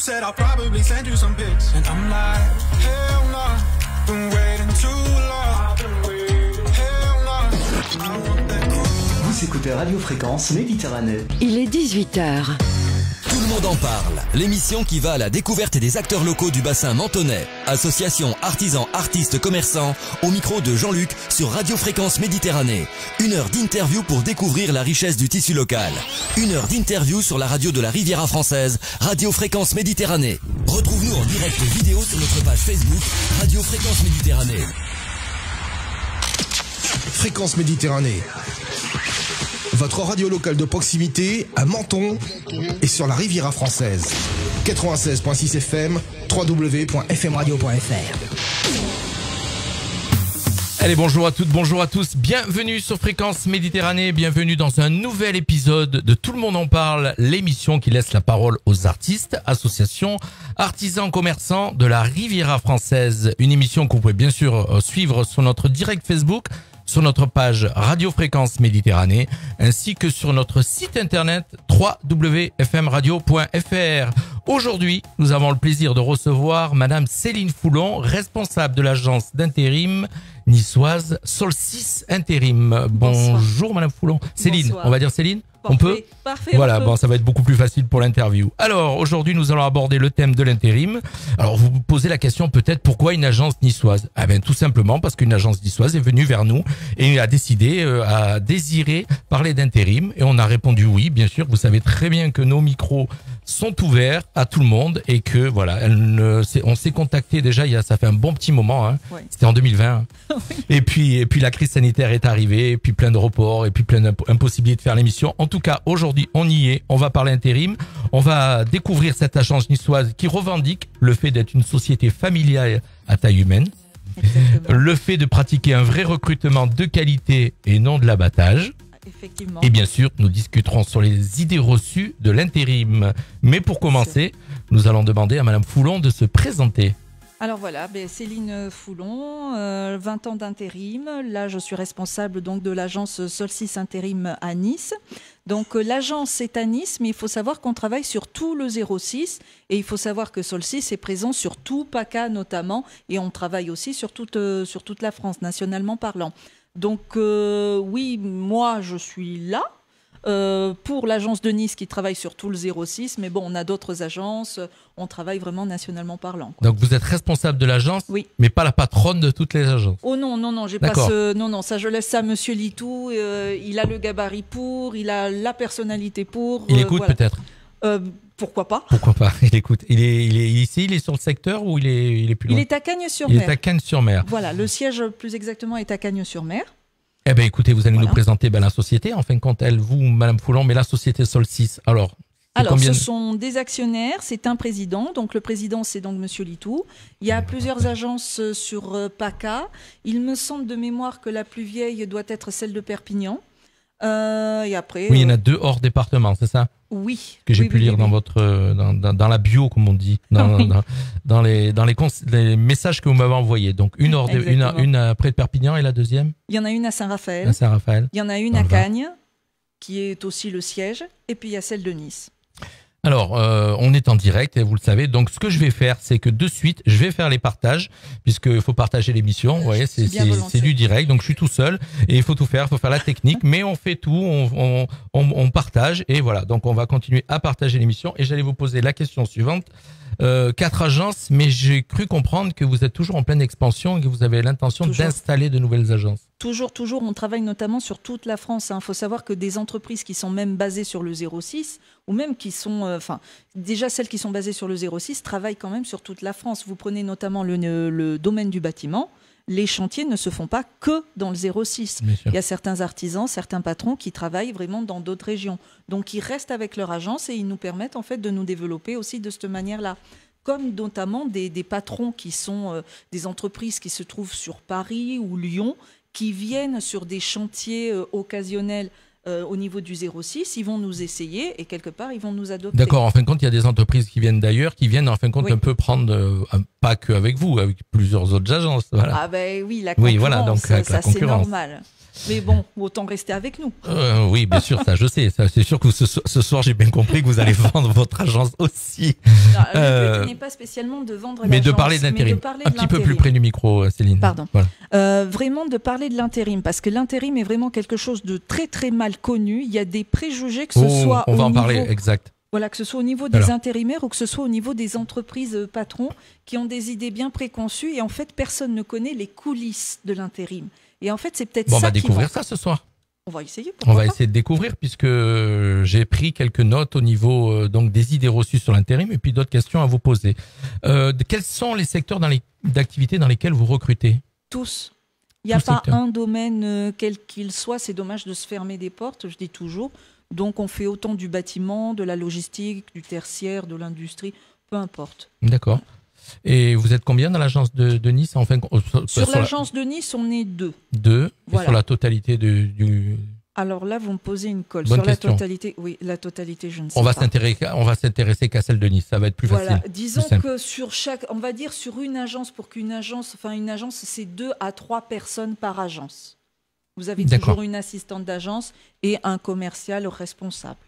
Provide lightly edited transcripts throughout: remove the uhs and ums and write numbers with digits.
said I'll probably send you some pics. And I'm like, hell no, been waiting too long. Hell no, I want that cruise. Vous écoutez Radio Fréquence Méditerranée. Il est 18h. Tout le monde en parle. L'émission qui va à la découverte des acteurs locaux du bassin menthonnais. Association, artisans, artistes, commerçants. Au micro de Jean-Luc sur Radio Fréquence Méditerranée. 1 heure d'interview pour découvrir la richesse du tissu local. 1 heure d'interview sur la radio de la Riviera française. Radio Fréquence Méditerranée. Retrouve-nous en direct vidéo sur notre page Facebook Radio Fréquence Méditerranée. Fréquence Méditerranée. Votre radio locale de proximité à Menton et sur la Riviera française. 96.6 FM, www.fmradio.fr. Allez, bonjour à toutes, bonjour à tous. Bienvenue sur Fréquence Méditerranée. Bienvenue dans un nouvel épisode de Tout le monde en parle, l'émission qui laisse la parole aux artistes, associations, artisans, commerçants de la Riviera française. Une émission que vous pouvez bien sûr suivre sur notre direct Facebook, sur notre page Radio Fréquence Méditerranée, ainsi que sur notre site internet www.fmradio.fr. Aujourd'hui, nous avons le plaisir de recevoir Madame Céline Foulon, responsable de l'agence d'intérim niçoise Solstice Intérim. Bonjour Madame Foulon. Céline, bonsoir. On va dire Céline? Parfait, On peut? Parfait. Voilà, on bon, peut. ça va être beaucoup plus facile pour l'interview. Alors, aujourd'hui, nous allons aborder le thème de l'intérim. Alors, vous vous posez la question peut-être pourquoi une agence niçoise? Ah ben, tout simplement parce qu'une agence niçoise est venue vers nous et a décidé, a désiré parler d'intérim. Et on a répondu oui, bien sûr. Vous savez très bien que nos micros sont ouverts à tout le monde et que voilà, on s'est contacté déjà ça fait un bon petit moment, hein. Ouais. C'était en 2020. Oui. Et puis la crise sanitaire est arrivée, et puis plein de reports, et puis plein d'impossibilités de faire l'émission. En tout cas, aujourd'hui, on y est. On va parler intérim. On va découvrir cette agence niçoise qui revendique le fait d'être une société familiale à taille humaine. Exactement. Le fait de pratiquer un vrai recrutement de qualité et non de l'abattage. Effectivement. Et bien sûr, nous discuterons sur les idées reçues de l'intérim. Mais pour commencer, nous allons demander à Madame Foulon de se présenter. Alors voilà, Céline Foulon, 20 ans d'intérim. Là, je suis responsable donc de l'agence Solstice Intérim à Nice. Donc l'agence est à Nice, mais il faut savoir qu'on travaille sur tout le 06 et il faut savoir que Solstice est présent sur tout PACA notamment et on travaille aussi sur toute la France, nationalement parlant. Donc oui, moi je suis là. Pour l'agence de Nice qui travaille sur tout le 06, mais bon, on a d'autres agences, on travaille vraiment nationalement parlant, quoi. Donc vous êtes responsable de l'agence, Oui. mais pas la patronne de toutes les agences. Oh non, j'ai pas D'accord. non, ça je laisse ça à Monsieur Litou, il a le gabarit pour, il a la personnalité pour. Il écoute voilà. peut-être. Pourquoi pas. Pourquoi pas? Il écoute. Il est ici, il est sur le secteur ou il est plus loin? Il est à Il Cagnes-sur-Mer. est à Cannes-sur-Mer. Voilà, le siège plus exactement est à Cagnes-sur-Mer. Eh ben écoutez, vous allez Voilà. nous présenter la société. En fin de compte, vous, Madame Foulon, mais la société Solstice. Alors, c'est Alors, combien ce sont des actionnaires, c'est un président. Donc, le président, c'est donc Monsieur Litou. Il y a plusieurs agences sur PACA. Il me semble de mémoire que la plus vieille doit être celle de Perpignan. Et après. Oui, il y en a 2 hors département, c'est ça? Oui. Que j'ai Oui, pu oui, lire oui, dans oui. votre dans la bio, comme on dit, Oui. dans les messages que vous m'avez envoyés. Donc une près de Perpignan et la deuxième Il y en a une à Saint-Raphaël. à Saint-Raphaël. Il y en a une Dans à le Var. Cagnes, qui est aussi le siège. Et puis, il y a celle de Nice. Alors, on est en direct, et vous le savez. Donc, ce que je vais faire, c'est que de suite, je vais faire les partages, puisqu'il faut partager l'émission. Vous voyez, c'est Bien volontiers. du direct. Donc, je suis tout seul et il faut tout faire. Il faut faire la technique, mais on fait tout. On partage et voilà. Donc, on va continuer à partager l'émission. Et j'allais vous poser la question suivante. 4 agences, mais j'ai cru comprendre que vous êtes toujours en pleine expansion et que vous avez l'intention Toujours. d'installer de nouvelles agences. Toujours, on travaille notamment sur toute la France. Il faut savoir que des entreprises qui sont même basées sur le 06, ou même qui sont... déjà, celles qui sont basées sur le 06 travaillent quand même sur toute la France. Vous prenez notamment le domaine du bâtiment. Les chantiers ne se font pas que dans le 06. Bien sûr. Il y a certains artisans, certains patrons qui travaillent vraiment dans d'autres régions. Donc, ils restent avec leur agence et ils nous permettent en fait de nous développer aussi de cette manière-là. Comme notamment des patrons qui sont des entreprises qui se trouvent sur Paris ou Lyon, qui viennent sur des chantiers occasionnels au niveau du 06, ils vont nous essayer et quelque part, ils vont nous adopter. D'accord, en fin de compte, il y a des entreprises qui viennent d'ailleurs, qui viennent en fin de compte Oui. un peu prendre, pas que avec vous, avec plusieurs autres agences. Voilà. Ah ben oui, la concurrence, Oui, voilà, donc avec la ça c'est concurrence. normal. Mais bon, autant rester avec nous. Oui, bien sûr, ça je sais. Ça, c'est sûr que ce soir, j'ai bien compris que vous allez vendre votre agence aussi. Non, le but n'est pas spécialement de vendre Mais l'agence, de parler de l'intérim. Un petit peu plus près du micro, Céline. Pardon. Voilà. Vraiment de parler de l'intérim, parce que l'intérim est vraiment quelque chose de très très mal connu. Il y a des préjugés que ce soit on va au en parler, niveau, exact. voilà, que ce soit au niveau des intérimaires ou que ce soit au niveau des entreprises patrons qui ont des idées bien préconçues et en fait personne ne connaît les coulisses de l'intérim. Et en fait c'est peut-être Bon, on ça va qui découvrir manque. ça ce soir. On va essayer. On va pas essayer de découvrir puisque j'ai pris quelques notes au niveau donc des idées reçues sur l'intérim et puis d'autres questions à vous poser. Quels sont les secteurs d'activité dans lesquels vous recrutez? Tous. Il n'y a Tout pas secteur. un domaine quel qu'il soit. C'est dommage de se fermer des portes, je dis toujours. Donc on fait autant du bâtiment, de la logistique, du tertiaire, de l'industrie, peu importe. D'accord. Et vous êtes combien dans l'agence de Nice enfin, Sur l'agence de Nice, on est 2. 2. Et Voilà. sur la totalité du... Alors là, vous me posez une colle. Bonne Sur question. la totalité, oui, la totalité, je ne sais On va pas. s'intéresser qu'à celle de Nice. Ça va être plus Voilà, facile. disons plus simple. que sur chaque, on va dire sur une agence, pour qu'une agence, enfin une agence, c'est 2 à 3 personnes par agence. Vous avez D'accord. toujours une assistante d'agence et un commercial responsable.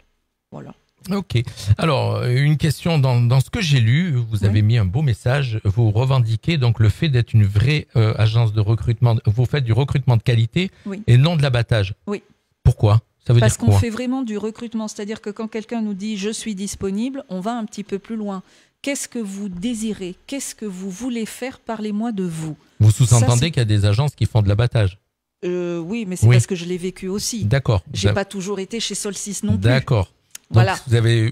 Voilà. Ok. Alors, une question dans ce que j'ai lu, vous avez mis un beau message. Vous revendiquez donc le fait d'être une vraie agence de recrutement. Vous faites du recrutement de qualité et non de l'abattage. Oui. Pourquoi? Ça veut Parce dire qu'on quoi? fait vraiment du recrutement, c'est-à-dire que quand quelqu'un nous dit je suis disponible, on va un petit peu plus loin. Qu'est-ce que vous désirez? Qu'est-ce que vous voulez faire? Parlez-moi de vous. Vous sous-entendez Ça, c'est- qu'il y a des agences qui font de l'abattage. Oui, mais c'est Oui. parce que je l'ai vécu aussi. D'accord. J'ai pas toujours été chez Solstice non plus. D'accord. Donc, Voilà.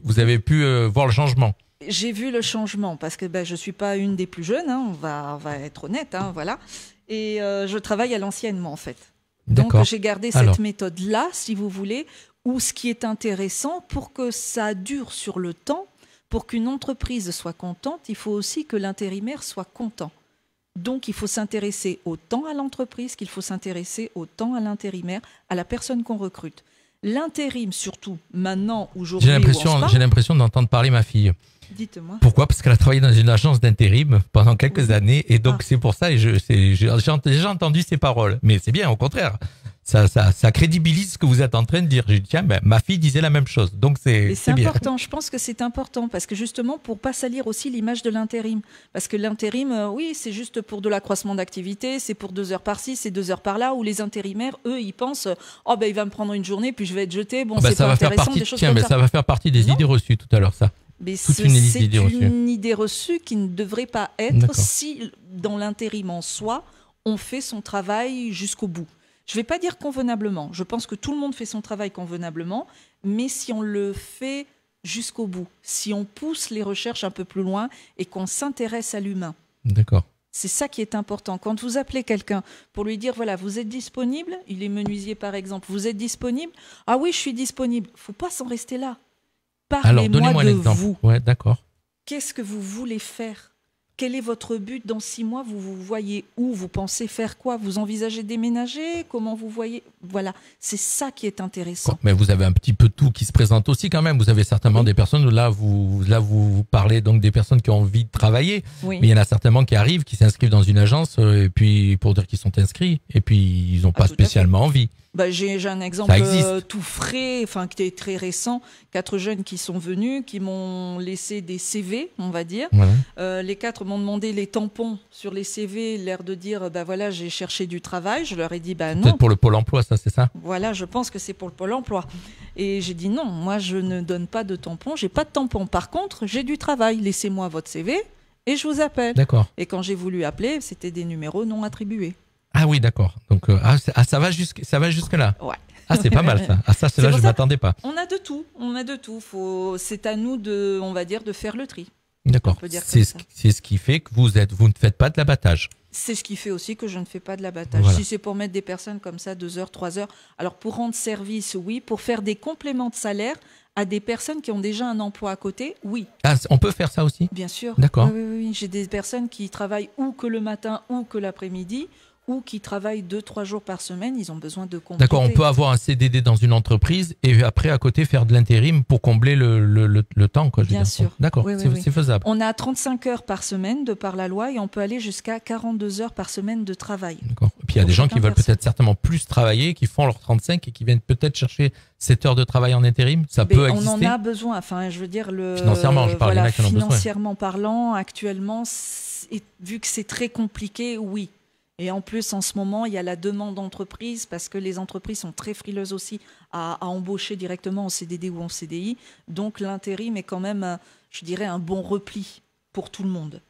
vous avez pu voir le changement. J'ai vu le changement parce que je suis pas une des plus jeunes, hein, on va être honnête, hein, voilà. Et je travaille à l'ancienne, moi, en fait. Donc D'accord. j'ai gardé Alors. cette méthode-là, si vous voulez, où ce qui est intéressant, pour que ça dure sur le temps, pour qu'une entreprise soit contente, il faut aussi que l'intérimaire soit content. Donc il faut s'intéresser autant à l'entreprise qu'il faut s'intéresser autant à l'intérimaire, à la personne qu'on recrute. L'intérim, surtout maintenant, aujourd'hui, J'ai où on se parle, l'impression d'entendre parler ma fille. dites-moi. Pourquoi? Parce qu'elle a travaillé dans une agence d'intérim pendant quelques Oui. années et donc Ah. c'est pour ça et j'ai déjà entendu ces paroles. Mais c'est bien, au contraire. Ça crédibilise ce que vous êtes en train de dire. J'ai dit, tiens, ma fille disait la même chose. Donc Et c'est c'est bien. important, je pense que c'est important, parce que justement, pour pas salir aussi l'image de l'intérim. Parce que l'intérim, oui, c'est juste pour de l'accroissement d'activité, c'est pour 2 heures par-ci, c'est 2 heures par-là, où les intérimaires, eux, ils pensent, oh ben il va me prendre une journée, puis je vais être jeté, bon, c'est ça pas va faire intéressant, partie, des choses tiens, comme mais ça. ça va faire partie des Non. idées reçues tout à l'heure, ça. Mais toute c'est une idée reçue. une idée reçue qui ne devrait pas être D'accord. si, dans l'intérim en soi, on fait son travail jusqu'au bout. Je ne vais pas dire convenablement. Je pense que tout le monde fait son travail convenablement, mais si on le fait jusqu'au bout, si on pousse les recherches un peu plus loin et qu'on s'intéresse à l'humain, D'accord. c'est ça qui est important. Quand vous appelez quelqu'un pour lui dire, voilà, vous êtes disponible, il est menuisier par exemple, vous êtes disponible? Ah oui, je suis disponible. Il ne faut pas s'en rester là. Alors, Parlez-moi donnez-moi un de exemple. vous. Ouais, d'accord. Qu'est-ce que vous voulez faire? Quel est votre but dans 6 mois? Vous vous voyez où? Vous pensez faire quoi? Vous envisagez déménager? Comment vous voyez? Voilà, c'est ça qui est intéressant. Mais vous avez un petit peu tout qui se présente aussi quand même. Vous avez certainement des personnes, là vous parlez donc des personnes qui ont envie de travailler. Oui. Mais il y en a certainement qui arrivent, qui s'inscrivent dans une agence, et puis pour dire qu'ils sont inscrits, et puis ils n'ont pas tout à fait. spécialement envie. J'ai un exemple Ça existe. tout frais, enfin qui est très récent. 4 jeunes qui sont venus, qui m'ont laissé des CV, on va dire. Voilà. Les 4 m'ont demandé les tampons sur les CV, l'air de dire, voilà, j'ai cherché du travail. Je leur ai dit, non. Peut-être pour le Pôle emploi, ça, c'est ça? Voilà, je pense que c'est pour le Pôle emploi. Et j'ai dit non, moi je ne donne pas de tampons, j'ai pas de tampons. Par contre, j'ai du travail. Laissez-moi votre CV et je vous appelle. D'accord. Et quand j'ai voulu appeler, c'était des numéros non attribués. Ah oui, d'accord. Donc, ça va jusque là. Ouais. Ah, c'est pas mal ça. Ah, ça, C'est là, pour je ça- m'attendais pas. On a de tout, on a de tout. C'est à nous de, on va dire, de faire le tri. D'accord. peut dire C'est comme ça. c'est ce qui fait que vous ne faites pas de l'abattage. C'est ce qui fait aussi que je ne fais pas de l'abattage. Voilà. Si c'est pour mettre des personnes comme ça 2 heures, 3 heures, alors pour rendre service, oui. Pour faire des compléments de salaire à des personnes qui ont déjà un emploi à côté, oui, Ah, on peut faire ça aussi? bien sûr. D'accord. Oui, oui, oui. J'ai des personnes qui travaillent ou que le matin ou que l'après-midi, ou qui travaillent 2-3 jours par semaine. Ils ont besoin de compléter. D'accord, on peut avoir un CDD dans une entreprise et après à côté faire de l'intérim pour combler le temps, quoi. Je veux Bien dire. sûr. D'accord, Oui, oui, c'est oui. c'est faisable. On a 35 heures par semaine de par la loi et on peut aller jusqu'à 42 heures par semaine de travail. D'accord. puis il y a des gens qui veulent Inversé. peut-être certainement plus travailler, qui font leurs 35 et qui viennent peut-être chercher 7 heures de travail en intérim. Ça Mais peut on exister. en a besoin. Enfin, je veux dire, Financièrement, je parle, il y en a qui en ont besoin. financièrement parlant, actuellement, vu que c'est très compliqué, oui. Et en plus, en ce moment, il y a la demande d'entreprise parce que les entreprises sont très frileuses aussi à embaucher directement en CDD ou en CDI. Donc, l'intérim est quand même, je dirais, un bon repli pour tout le monde.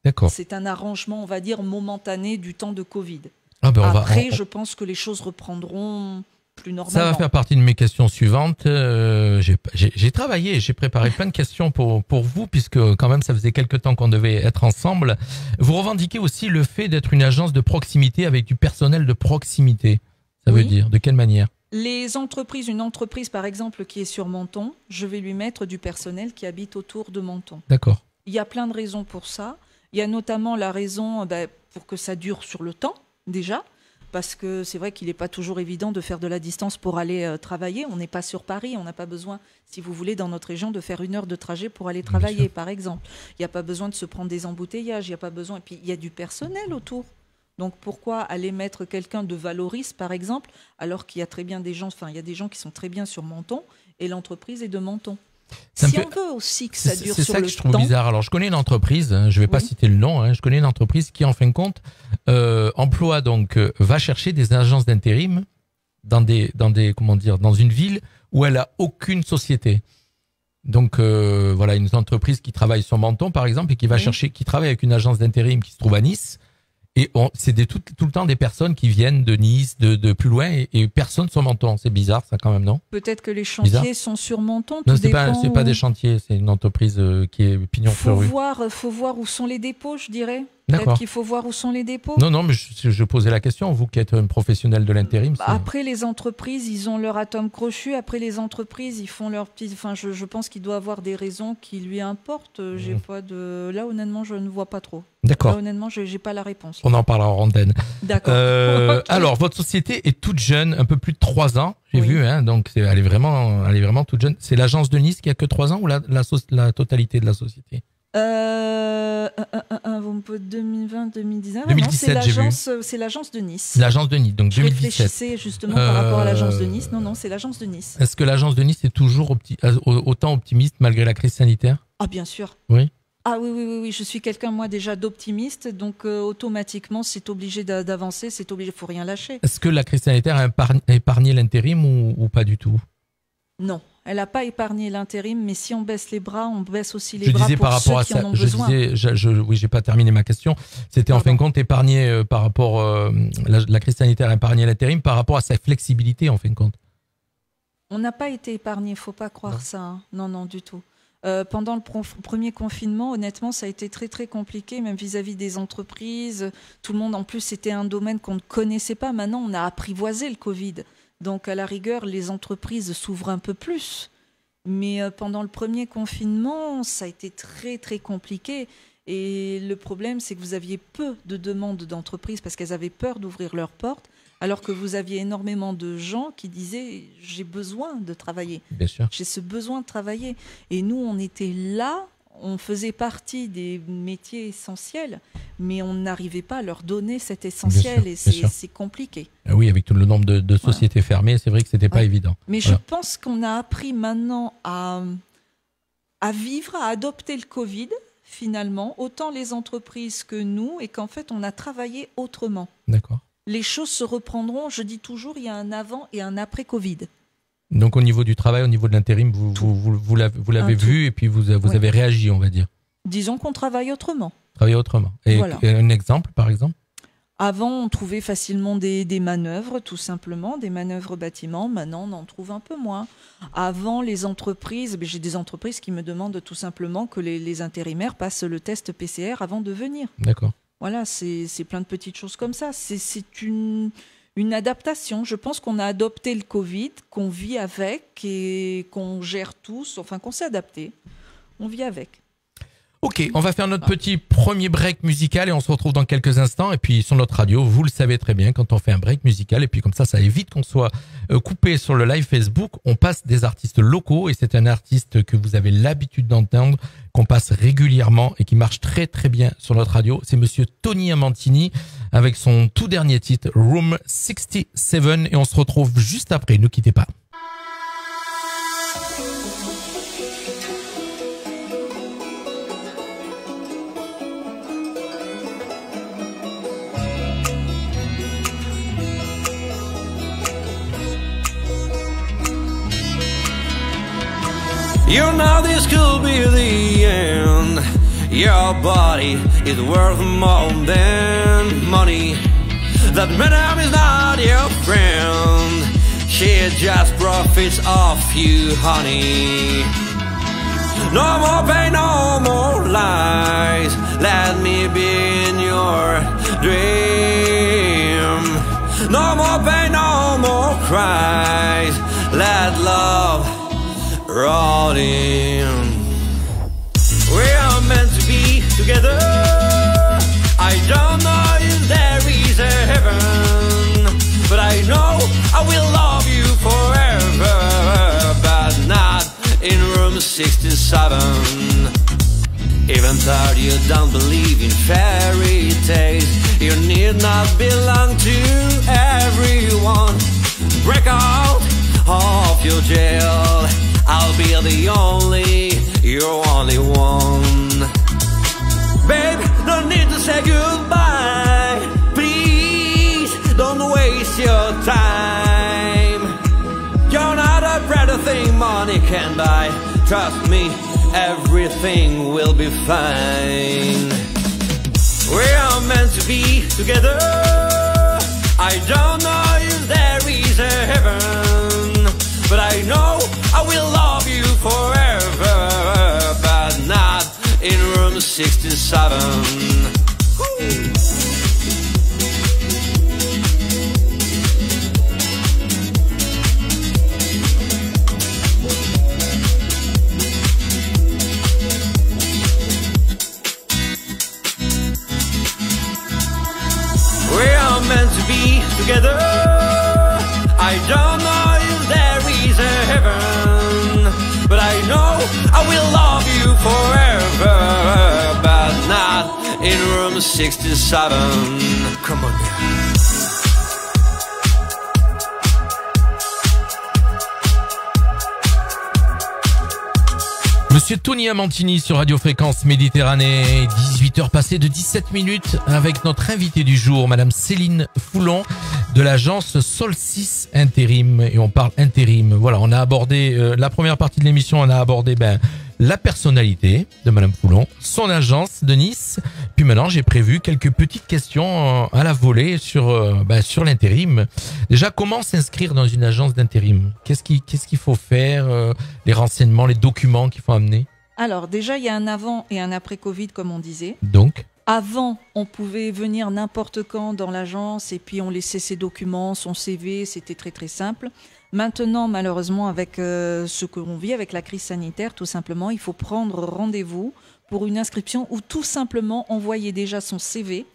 D'accord. C'est un arrangement, on va dire, momentané du temps de Covid. Ah ben, Après, je pense que les choses reprendront plus normalement. Ça va faire partie de mes questions suivantes. J'ai travaillé, j'ai préparé plein de questions pour vous, puisque quand même ça faisait quelque temps qu'on devait être ensemble. Vous revendiquez aussi le fait d'être une agence de proximité avec du personnel de proximité. Ça veut Oui. dire de quelle manière? Les entreprises, une entreprise par exemple qui est sur Menton, je vais lui mettre du personnel qui habite autour de Menton. D'accord. Il y a plein de raisons pour ça. Il y a notamment la raison pour que ça dure sur le temps, déjà, parce que c'est vrai qu'il n'est pas toujours évident de faire de la distance pour aller travailler. On n'est pas sur Paris, on n'a pas besoin, si vous voulez, dans notre région, de faire 1 heure de trajet pour aller travailler, par exemple. Il n'y a pas besoin de se prendre des embouteillages, il n'y a pas besoin. Et puis, il y a du personnel autour. Donc, pourquoi aller mettre quelqu'un de Valoris, par exemple, alors qu'il y a très bien des gens, enfin, il y a des gens qui sont très bien sur Menton et l'entreprise est de Menton. Ça me Si fait- on veut aussi que ça dure C'est sur ça le que je trouve temps, bizarre. Alors, je connais une entreprise, je vais pas Oui. citer le nom, je connais une entreprise qui, en fin de compte, emploie donc, va chercher des agences d'intérim dans comment dire, dans une ville où elle a aucune société. Donc, voilà, une entreprise qui travaille sur Menton, par exemple, et qui va Oui. chercher, qui travaille avec une agence d'intérim qui se trouve à Nice. Et c'est tout le temps des personnes qui viennent de Nice, de plus loin, et personne sur Menton. C'est bizarre, ça, quand même, non? peut-être que les chantiers Bizarre. sont sur Menton. Non, tout c'est pas dépend des où. chantiers, c'est une entreprise qui est pignon sur rue. Faut voir où sont les dépôts, je dirais. D'accord. Peut-être qu'il faut voir où sont les dépôts. Non, mais je posais la question, vous qui êtes un professionnel de l'intérim. c'est- Après, les entreprises, ils ont leur atome crochu. Après, les entreprises, ils font leur petit. Enfin, je pense qu'il doit avoir des raisons qui lui importent. J'ai pas de. Là, honnêtement, je ne vois pas trop. Là, D'accord, honnêtement, j'ai pas la réponse. on en parlera en antenne. D'accord. Ok. Alors, votre société est toute jeune, un peu plus de 3 ans, j'ai Oui. vu, donc elle est vraiment toute jeune. C'est l'agence de Nice qui a que 3 ans ou la totalité de la société? Vous me posez 2020, 2019. 2017, j'ai vu. C'est l'agence de Nice. L'agence de Nice, donc Je 2017. réfléchissais justement par rapport à l'agence de Nice. Non, c'est l'agence de Nice. Est-ce que l'agence de Nice est toujours autant optimiste malgré la crise sanitaire? Ah, bien sûr. Oui. Ah oui, je suis quelqu'un, moi, déjà d'optimiste, donc automatiquement, c'est obligé d'avancer, c'est obligé, faut rien lâcher. Est-ce que la crise sanitaire a épargné l'intérim ou pas du tout? Non, elle n'a pas épargné l'intérim, mais si on baisse les bras, on baisse aussi les Je bras disais pour par ceux rapport à qui ça, en ont besoin. oui, j'ai pas terminé ma question. C'était en fin de compte épargné par rapport la crise sanitaire a épargné l'intérim par rapport à sa flexibilité en fin de compte. On n'a pas été épargné, faut pas croire ça. Hein. Non, du tout. Pendant le premier confinement, honnêtement, ça a été très très compliqué, même vis-à-vis des entreprises. Tout le monde, en plus, c'était un domaine qu'on ne connaissait pas. Maintenant, on a apprivoisé le Covid. Donc, à la rigueur, les entreprises s'ouvrent un peu plus. Mais pendant le premier confinement, ça a été très très compliqué. Et le problème, c'est que vous aviez peu de demandes d'entreprises parce qu'elles avaient peur d'ouvrir leurs portes, alors que vous aviez énormément de gens qui disaient « j'ai besoin de travailler, Bien sûr. j'ai ce besoin de travailler ». Et nous, on était là, on faisait partie des métiers essentiels, mais on n'arrivait pas à leur donner cet essentiel Bien et sûr. c'est compliqué. Ah oui, avec tout le nombre de sociétés fermées, c'est vrai que c'était pas Ouais. évident. Mais Voilà. je pense qu'on a appris maintenant à vivre, à adopter le Covid, finalement, autant les entreprises que nous, et qu'en fait, on a travaillé autrement. D'accord. Les choses se reprendront, je dis toujours, il y a un avant et un après Covid. Donc au niveau du travail, au niveau de l'intérim, vous l'avez Un vu et puis vous Ouais. avez réagi, on va dire. Disons qu'on travaille autrement. Travailler autrement. Et Voilà. un exemple, par exemple? Avant, on trouvait facilement des manœuvres, tout simplement, des manœuvres bâtiments. Maintenant, on en trouve un peu moins. Avant, les entreprises, j'ai des entreprises qui me demandent tout simplement que les intérimaires passent le test PCR avant de venir. D'accord. Voilà, c'est plein de petites choses comme ça. C'est une adaptation. Je pense qu'on a adopté le Covid, qu'on vit avec et qu'on gère tous, enfin qu'on s'est adapté. On vit avec. Ok, on va faire notre petit premier break musical et on se retrouve dans quelques instants. Et puis sur notre radio, vous le savez très bien, quand on fait un break musical, et puis comme ça évite qu'on soit coupé sur le live Facebook, on passe des artistes locaux et c'est un artiste que vous avez l'habitude d'entendre, qu'on passe régulièrement et qui marche très très bien sur notre radio. C'est monsieur Tony Amantini avec son tout dernier titre Room 67 et on se retrouve juste après, ne quittez pas. You know this could be the end. Your body is worth more than money. That madam is not your friend. She just profits off you, honey. No more pain, no more lies. Let me be in your dream. No more pain, no more cries. Let love roll in. We are meant to be together. I don't know if there is a heaven, but I know I will love you forever, but not in room 67. Even though you don't believe in fairy tales, you need not belong to everyone. Break out of your jail. I'll be the only, your only one. Babe, no need to say goodbye. Please, don't waste your time. You're not a better thing money can buy. Trust me, everything will be fine. We are meant to be together. I don't know if there is a heaven, but I know I will love you forever, but not in room 67. We are meant to be together. I don't know if there is a heaven, but I know I will love you forever, but not in room 67. Come on now. Monsieur Tony Amantini sur Radio Fréquence Méditerranée, 18h passées de 17 minutes avec notre invitée du jour, Madame Céline Foulon de l'agence Solstice Intérim. Et on parle intérim. Voilà, on a abordé la première partie de l'émission, on a abordé la personnalité de Madame Foulon, son agence de Nice. Puis maintenant, j'ai prévu quelques petites questions à la volée sur l'intérim. Déjà, comment s'inscrire dans une agence d'intérim ? Qu'est-ce qu'il faut faire ? Les renseignements, les documents qu'il faut amener ? Alors déjà, il y a un avant et un après Covid, comme on disait. Donc ? Avant, on pouvait venir n'importe quand dans l'agence et puis on laissait ses documents, son CV, c'était très très simple. Maintenant, malheureusement, avec ce que l'on vit, avec la crise sanitaire, tout simplement, il faut prendre rendez-vous pour une inscription ou tout simplement envoyer déjà son CV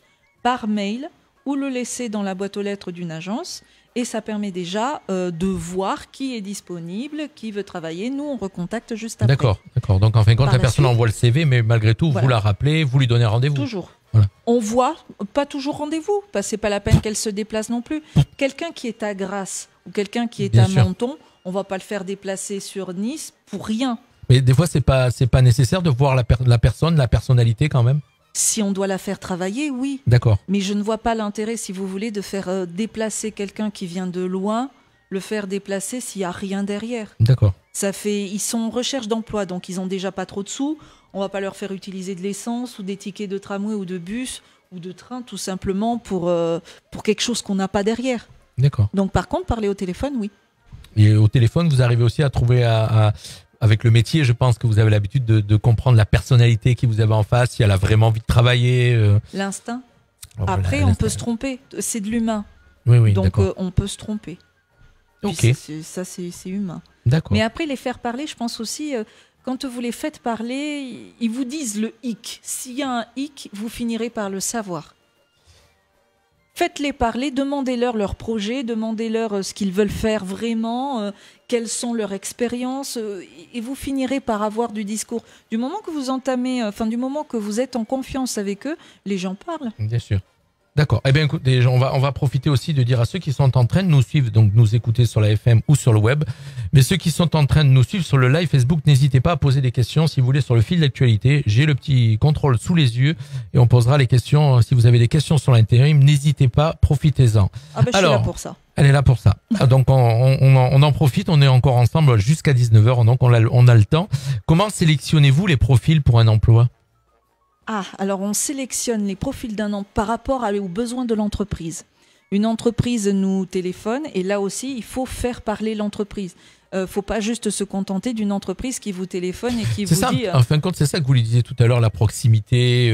par mail ou le laisser dans la boîte aux lettres d'une agence. Et ça permet déjà de voir qui est disponible, qui veut travailler. Nous, on recontacte juste après. D'accord. Donc, en fin de compte, la personne envoie le CV, mais malgré tout, voilà. Vous la rappelez, vous lui donnez rendez-vous. Toujours. Voilà. On voit, pas toujours rendez-vous, parce que c'est pas la peine qu'elle se déplace non plus. Quelqu'un qui est à Grasse ou quelqu'un qui est à Menton, on va pas le faire déplacer sur Nice pour rien. Mais des fois, c'est pas nécessaire de voir la personne, la personnalité quand même. Si on doit la faire travailler, oui. D'accord. Mais je ne vois pas l'intérêt, si vous voulez, de faire déplacer quelqu'un qui vient de loin, le faire déplacer s'il n'y a rien derrière. D'accord. Ils sont en recherche d'emploi, donc ils ont déjà pas trop de sous. On va pas leur faire utiliser de l'essence ou des tickets de tramway ou de bus ou de train, tout simplement pour quelque chose qu'on n'a pas derrière. D'accord. Donc par contre, parler au téléphone, oui. Et au téléphone, vous arrivez aussi à trouver avec le métier, je pense que vous avez l'habitude de comprendre la personnalité qui vous avez en face, si elle a vraiment envie de travailler. L'instinct. Après, on peut se tromper. C'est de l'humain. Oui, donc on peut se tromper. Ok. Ça, c'est humain. D'accord. Mais après, les faire parler, je pense aussi, quand vous les faites parler, ils vous disent le hic. S'il y a un hic, vous finirez par le savoir. Faites-les parler, demandez-leur leur projet, demandez-leur ce qu'ils veulent faire vraiment, quelles sont leurs expériences, et vous finirez par avoir du discours. Du moment que vous entamez, du moment que vous êtes en confiance avec eux, les gens parlent. Bien sûr. D'accord. Eh bien, écoutez, on va profiter aussi de dire à ceux qui sont en train de nous suivre, donc nous écouter sur la FM ou sur le web, mais ceux qui sont en train de nous suivre sur le live Facebook, n'hésitez pas à poser des questions si vous voulez sur le fil d'actualité. J'ai le petit contrôle sous les yeux et on posera les questions. Si vous avez des questions sur l'intérim, n'hésitez pas, profitez-en. Ah ben, je suis là pour ça. Elle est là pour ça. Donc on en profite, on est encore ensemble jusqu'à 19h, donc on a le temps. Comment sélectionnez-vous les profils pour un emploi ? Ah, alors on sélectionne les profils d'un an par rapport aux besoins de l'entreprise. Une entreprise nous téléphone et là aussi, il faut faire parler l'entreprise. Faut pas juste se contenter d'une entreprise qui vous téléphone et qui vous dit... En fin de compte, c'est ça que vous lui disiez tout à l'heure, la proximité,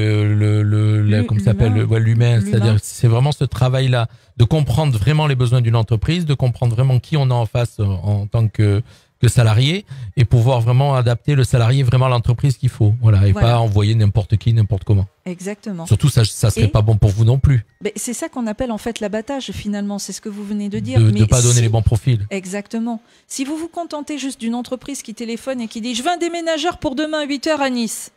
comment ça s'appelle, l'humain. C'est-à-dire, c'est vraiment ce travail-là, de comprendre vraiment les besoins d'une entreprise, de comprendre vraiment qui on a en face en tant que salarié et pouvoir vraiment adapter le salarié vraiment à l'entreprise qu'il faut. Voilà, et pas envoyer n'importe qui, n'importe comment. Exactement. Surtout, ça serait pas bon pour vous non plus. C'est ça qu'on appelle en fait l'abattage finalement, c'est ce que vous venez de dire. De ne pas donner les bons profils. Exactement. Si vous vous contentez juste d'une entreprise qui téléphone et qui dit « Je veux un déménageur pour demain à 8h à Nice ».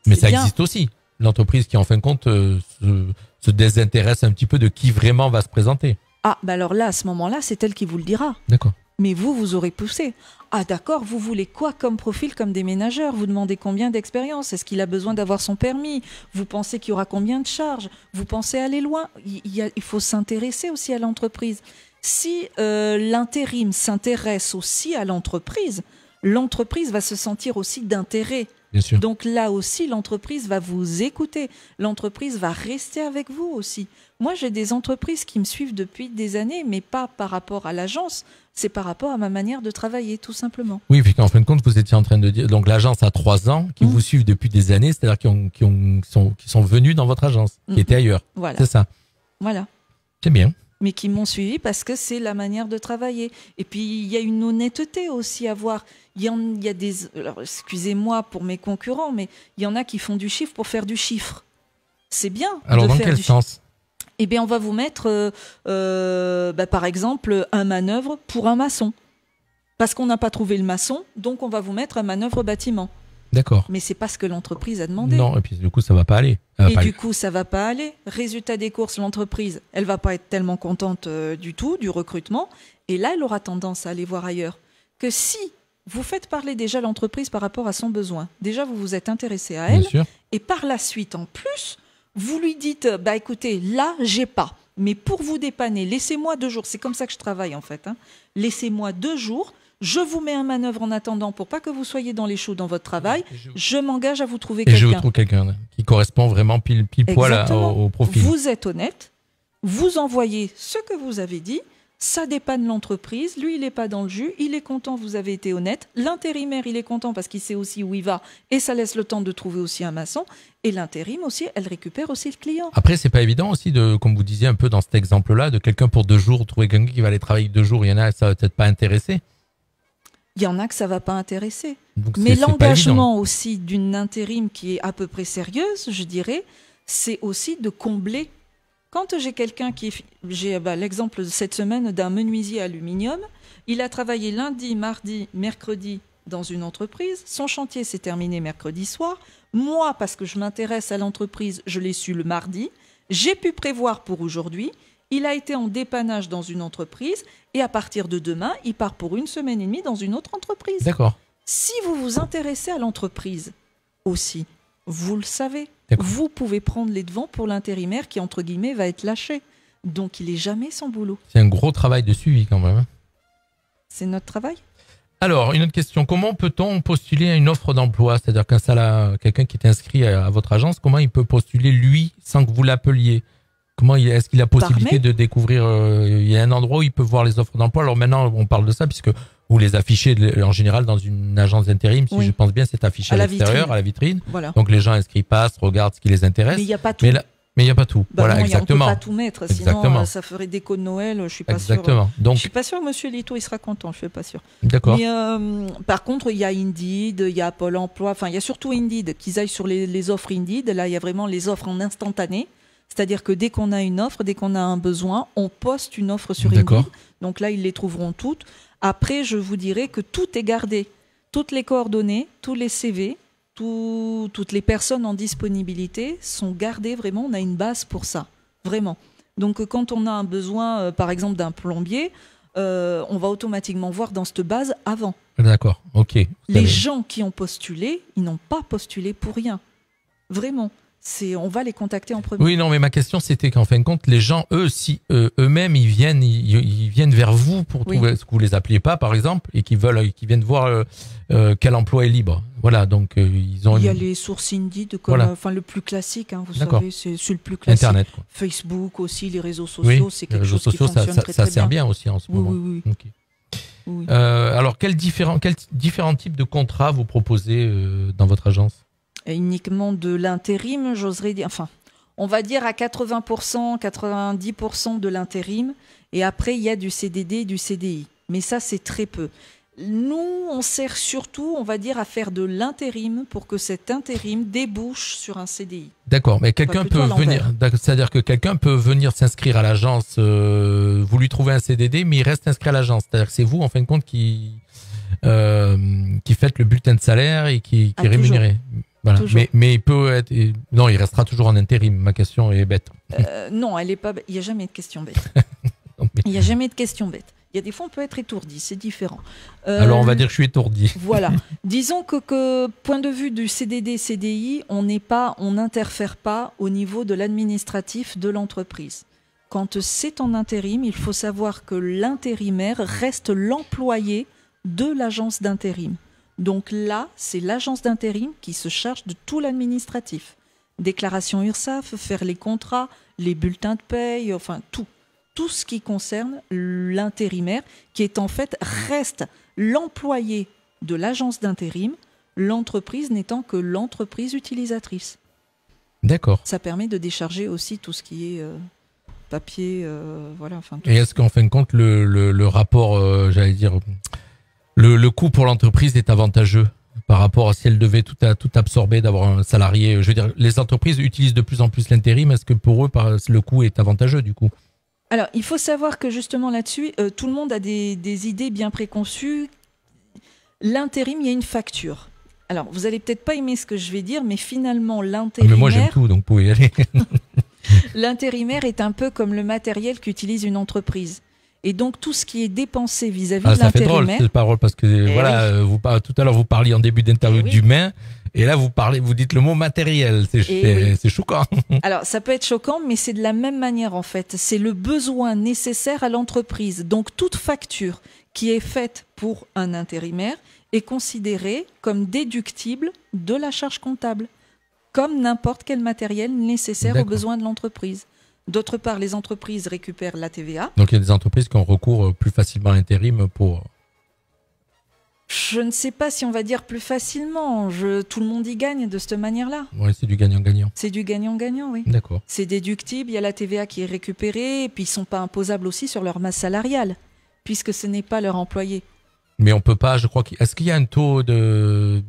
Mais ça existe aussi. L'entreprise qui en fin de compte se désintéresse un petit peu de qui vraiment va se présenter. Ah, alors là, à ce moment-là, c'est elle qui vous le dira. D'accord. Mais vous aurez poussé. Ah d'accord, vous voulez quoi comme profil, comme déménageur ? Vous demandez combien d'expérience ? Est-ce qu'il a besoin d'avoir son permis ? Vous pensez qu'il y aura combien de charges ? Vous pensez aller loin ? Il faut s'intéresser aussi à l'entreprise. Si l'intérim s'intéresse aussi à l'entreprise va se sentir aussi d'intérêt. Bien sûr. Donc là aussi, l'entreprise va vous écouter. L'entreprise va rester avec vous aussi. Moi, j'ai des entreprises qui me suivent depuis des années, mais pas par rapport à l'agence. C'est par rapport à ma manière de travailler, tout simplement. Oui, puis en fin de compte, vous étiez en train de dire, donc l'agence a 3 ans, qui vous suivent depuis des années, c'est-à-dire qui sont venus dans votre agence, qui étaient ailleurs. Voilà. C'est ça. Voilà. C'est bien. Mais qui m'ont suivi parce que c'est la manière de travailler. Et puis, il y a une honnêteté aussi à voir. Il y a des... Alors, excusez-moi pour mes concurrents, mais il y en a qui font du chiffre pour faire du chiffre. C'est bien. Alors, dans quel sens ? Eh bien, on va vous mettre, par exemple, un manœuvre pour un maçon. Parce qu'on n'a pas trouvé le maçon, donc on va vous mettre un manœuvre bâtiment. D'accord. Mais c'est pas ce que l'entreprise a demandé. Non, et puis du coup, ça va pas aller. Ça va pas aller. Résultat des courses, l'entreprise, elle va pas être tellement contente du tout, du recrutement. Et là, elle aura tendance à aller voir ailleurs. Que si vous faites parler déjà l'entreprise par rapport à son besoin, déjà vous vous êtes intéressé à elle, bien sûr. Et par la suite, en plus, vous lui dites, écoutez, là, j'ai pas. Mais pour vous dépanner, laissez-moi 2 jours. C'est comme ça que je travaille, en fait. Laissez-moi 2 jours. Je vous mets un manœuvre en attendant pour pas que vous soyez dans les choux dans votre travail. Je m'engage à vous trouver quelqu'un. Et je vous trouve quelqu'un qui correspond vraiment pile poil au profil. Vous êtes honnête. Vous envoyez ce que vous avez dit. Ça dépanne l'entreprise. Lui, il n'est pas dans le jus. Il est content, vous avez été honnête. L'intérimaire, il est content parce qu'il sait aussi où il va. Et ça laisse le temps de trouver aussi un maçon. Et l'intérim aussi, elle récupère aussi le client. Après, c'est pas évident aussi de, comme vous disiez un peu dans cet exemple-là, de quelqu'un pour 2 jours, trouver quelqu'un qui va aller travailler 2 jours. Il y en a, ça va peut-être pas intéresser. Il y en a que ça va pas intéresser. Donc mais l'engagement aussi d'une intérim qui est à peu près sérieuse, je dirais, c'est aussi de combler. Quand j'ai quelqu'un j'ai l'exemple de cette semaine d'un menuisier aluminium, il a travaillé lundi, mardi, mercredi dans une entreprise, son chantier s'est terminé mercredi soir. Moi, parce que je m'intéresse à l'entreprise, je l'ai su le mardi, j'ai pu prévoir pour aujourd'hui. Il a été en dépannage dans une entreprise et à partir de demain, il part pour 1 semaine et demie dans une autre entreprise. D'accord. Si vous vous intéressez à l'entreprise aussi, vous le savez, D'accord. Vous pouvez prendre les devants pour l'intérimaire qui, entre guillemets, va être lâché. Donc, il n'est jamais sans boulot. C'est un gros travail de suivi quand même. C'est notre travail. Alors, une autre question. Comment peut-on postuler à une offre d'emploi ? C'est-à-dire quelqu'un qui est inscrit à votre agence, comment il peut postuler, lui, sans que vous l'appeliez ? Est-ce qu'il a possibilité de découvrir il y a un endroit où il peut voir les offres d'emploi. Alors maintenant, on parle de ça puisque vous les affichez en général dans une agence d'intérim. Si je pense bien, c'est affiché à l'extérieur, à la vitrine. Voilà. Donc les gens inscrits passent, regardent ce qui les intéresse. Mais il n'y a pas tout. Mais il n'y a pas tout. Voilà, non, exactement. On ne peut pas tout mettre, sinon ça ferait déco de Noël. Je suis pas exactement. sûre. Donc, je suis pas sûre que Monsieur Lito il sera content. Je suis pas sûre. D'accord. Mais par contre, il y a Indeed, il y a Pôle Emploi. Enfin, il y a surtout Indeed. Qu'ils aillent sur les offres Indeed. Là, il y a vraiment les offres en instantané. C'est-à-dire que dès qu'on a une offre, dès qu'on a un besoin, on poste une offre sur Indeed. Donc là, ils les trouveront toutes. Après, je vous dirais que tout est gardé. Toutes les coordonnées, tous les CV, toutes les personnes en disponibilité sont gardées vraiment. On a une base pour ça, vraiment. Donc quand on a un besoin, par exemple d'un plombier, on va automatiquement voir dans cette base avant. D'accord, ok. Les gens qui ont postulé, ils n'ont pas postulé pour rien. Vraiment. On va les contacter en premier. Oui, non, mais ma question c'était qu'en fin de compte, les gens, eux, si eux-mêmes ils viennent vers vous pour trouver ce que vous les appeliez pas, par exemple, et qui viennent voir quel emploi est libre. Voilà, donc ils ont. Il y a les sources Indeed, enfin le plus classique, hein, vous savez, c'est le plus classique. Internet, quoi. Facebook aussi, les réseaux sociaux, c'est quelque chose qui fonctionne très ça sert bien aussi en ce moment. Oui. Okay. Oui. Alors, quels différents types de contrats vous proposez dans votre agence? Uniquement de l'intérim, j'oserais dire. Enfin, on va dire à 80%, 90% de l'intérim. Et après, il y a du CDD et du CDI. Mais ça, c'est très peu. Nous, on sert surtout, on va dire, à faire de l'intérim pour que cet intérim débouche sur un CDI. D'accord, mais quelqu'un peut venir. C'est-à-dire que quelqu'un peut venir s'inscrire à l'agence. Vous lui trouvez un CDD, mais il reste inscrit à l'agence. C'est-à-dire que c'est vous, en fin de compte, qui faites le bulletin de salaire et qui est rémunéré. Voilà. Mais il peut être. Non, il restera toujours en intérim. Ma question est bête. Non, elle est pas. Il n'y a jamais de question bête. Il n'y a jamais de question bête. Il y a des fois, on peut être étourdi, c'est différent. Alors, on va dire que je suis étourdi. Voilà. Disons que point de vue du CDD, CDI, on n'interfère pas au niveau de l'administratif de l'entreprise. Quand c'est en intérim, il faut savoir que l'intérimaire reste l'employé de l'agence d'intérim. Donc là, c'est l'agence d'intérim qui se charge de tout l'administratif. Déclaration URSSAF, faire les contrats, les bulletins de paye, enfin tout. Tout ce qui concerne l'intérimaire, qui est en fait, reste l'employé de l'agence d'intérim, l'entreprise n'étant que l'entreprise utilisatrice. D'accord. Ça permet de décharger aussi tout ce qui est papier, voilà. Enfin, et est-ce qu'en fin de compte, le rapport, j'allais dire, le coût pour l'entreprise est avantageux par rapport à si elle devait tout absorber, d'avoir un salarié? Je veux dire, les entreprises utilisent de plus en plus l'intérim. Est-ce que pour eux, le coût est avantageux du coup? Alors, il faut savoir que justement là-dessus, tout le monde a des idées bien préconçues. L'intérim, il y a une facture. Alors, vous allez peut-être pas aimer ce que je vais dire, mais finalement, l'intérimaire... mais moi, j'aime tout, donc vous pouvez y aller. L'intérimaire est un peu comme le matériel qu'utilise une entreprise. Et donc, tout ce qui est dépensé vis-à-vis de l'intérimaire... Ça fait drôle, cette parole, parce que voilà, tout à l'heure, vous parliez en début d'interview d'humain, et là, vous dites le mot matériel. C'est choquant. Alors, ça peut être choquant, mais c'est de la même manière, en fait. C'est le besoin nécessaire à l'entreprise. Donc, toute facture qui est faite pour un intérimaire est considérée comme déductible de la charge comptable, comme n'importe quel matériel nécessaire aux besoins de l'entreprise. D'autre part, les entreprises récupèrent la TVA. Donc, il y a des entreprises qui ont recours plus facilement à l'intérim pour... Je ne sais pas si on va dire plus facilement. Tout le monde y gagne de cette manière-là. Oui, c'est du gagnant-gagnant. C'est du gagnant-gagnant, oui. D'accord. C'est déductible, il y a la TVA qui est récupérée, et puis ils ne sont pas imposables aussi sur leur masse salariale, puisque ce n'est pas leur employé. Mais on ne peut pas, je crois... Est-ce qu'il y a un taux de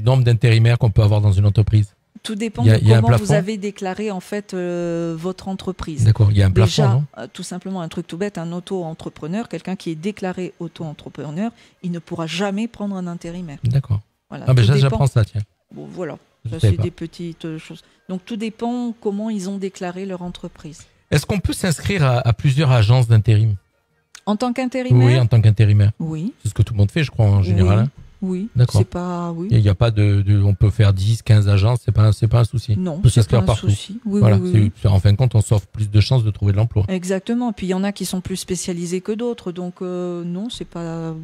nombre d'intérimaires qu'on peut avoir dans une entreprise? Tout dépend de comment vous avez déclaré en fait votre entreprise. D'accord, il y a un plafond, non ? Tout simplement, un truc tout bête, un auto-entrepreneur, quelqu'un qui est déclaré auto-entrepreneur, il ne pourra jamais prendre un intérimaire. D'accord. Voilà, j'apprends ça, tiens. Bon, voilà, ça c'est des petites choses. Donc tout dépend comment ils ont déclaré leur entreprise. Est-ce qu'on peut s'inscrire à plusieurs agences d'intérim ? En tant qu'intérimaire ? Oui, en tant qu'intérimaire. Oui. C'est ce que tout le monde fait, je crois, en général. Oui. Oui, d'accord. C'est pas... Oui. Il n'y a pas on peut faire 10, 15 agences, c'est pas un souci. Non, on peut c'est pas un partout. souci. Oui, voilà, oui. En fin de compte, on s'offre plus de chances de trouver de l'emploi. Exactement. Puis il y en a qui sont plus spécialisés que d'autres. Donc non, c'est pas...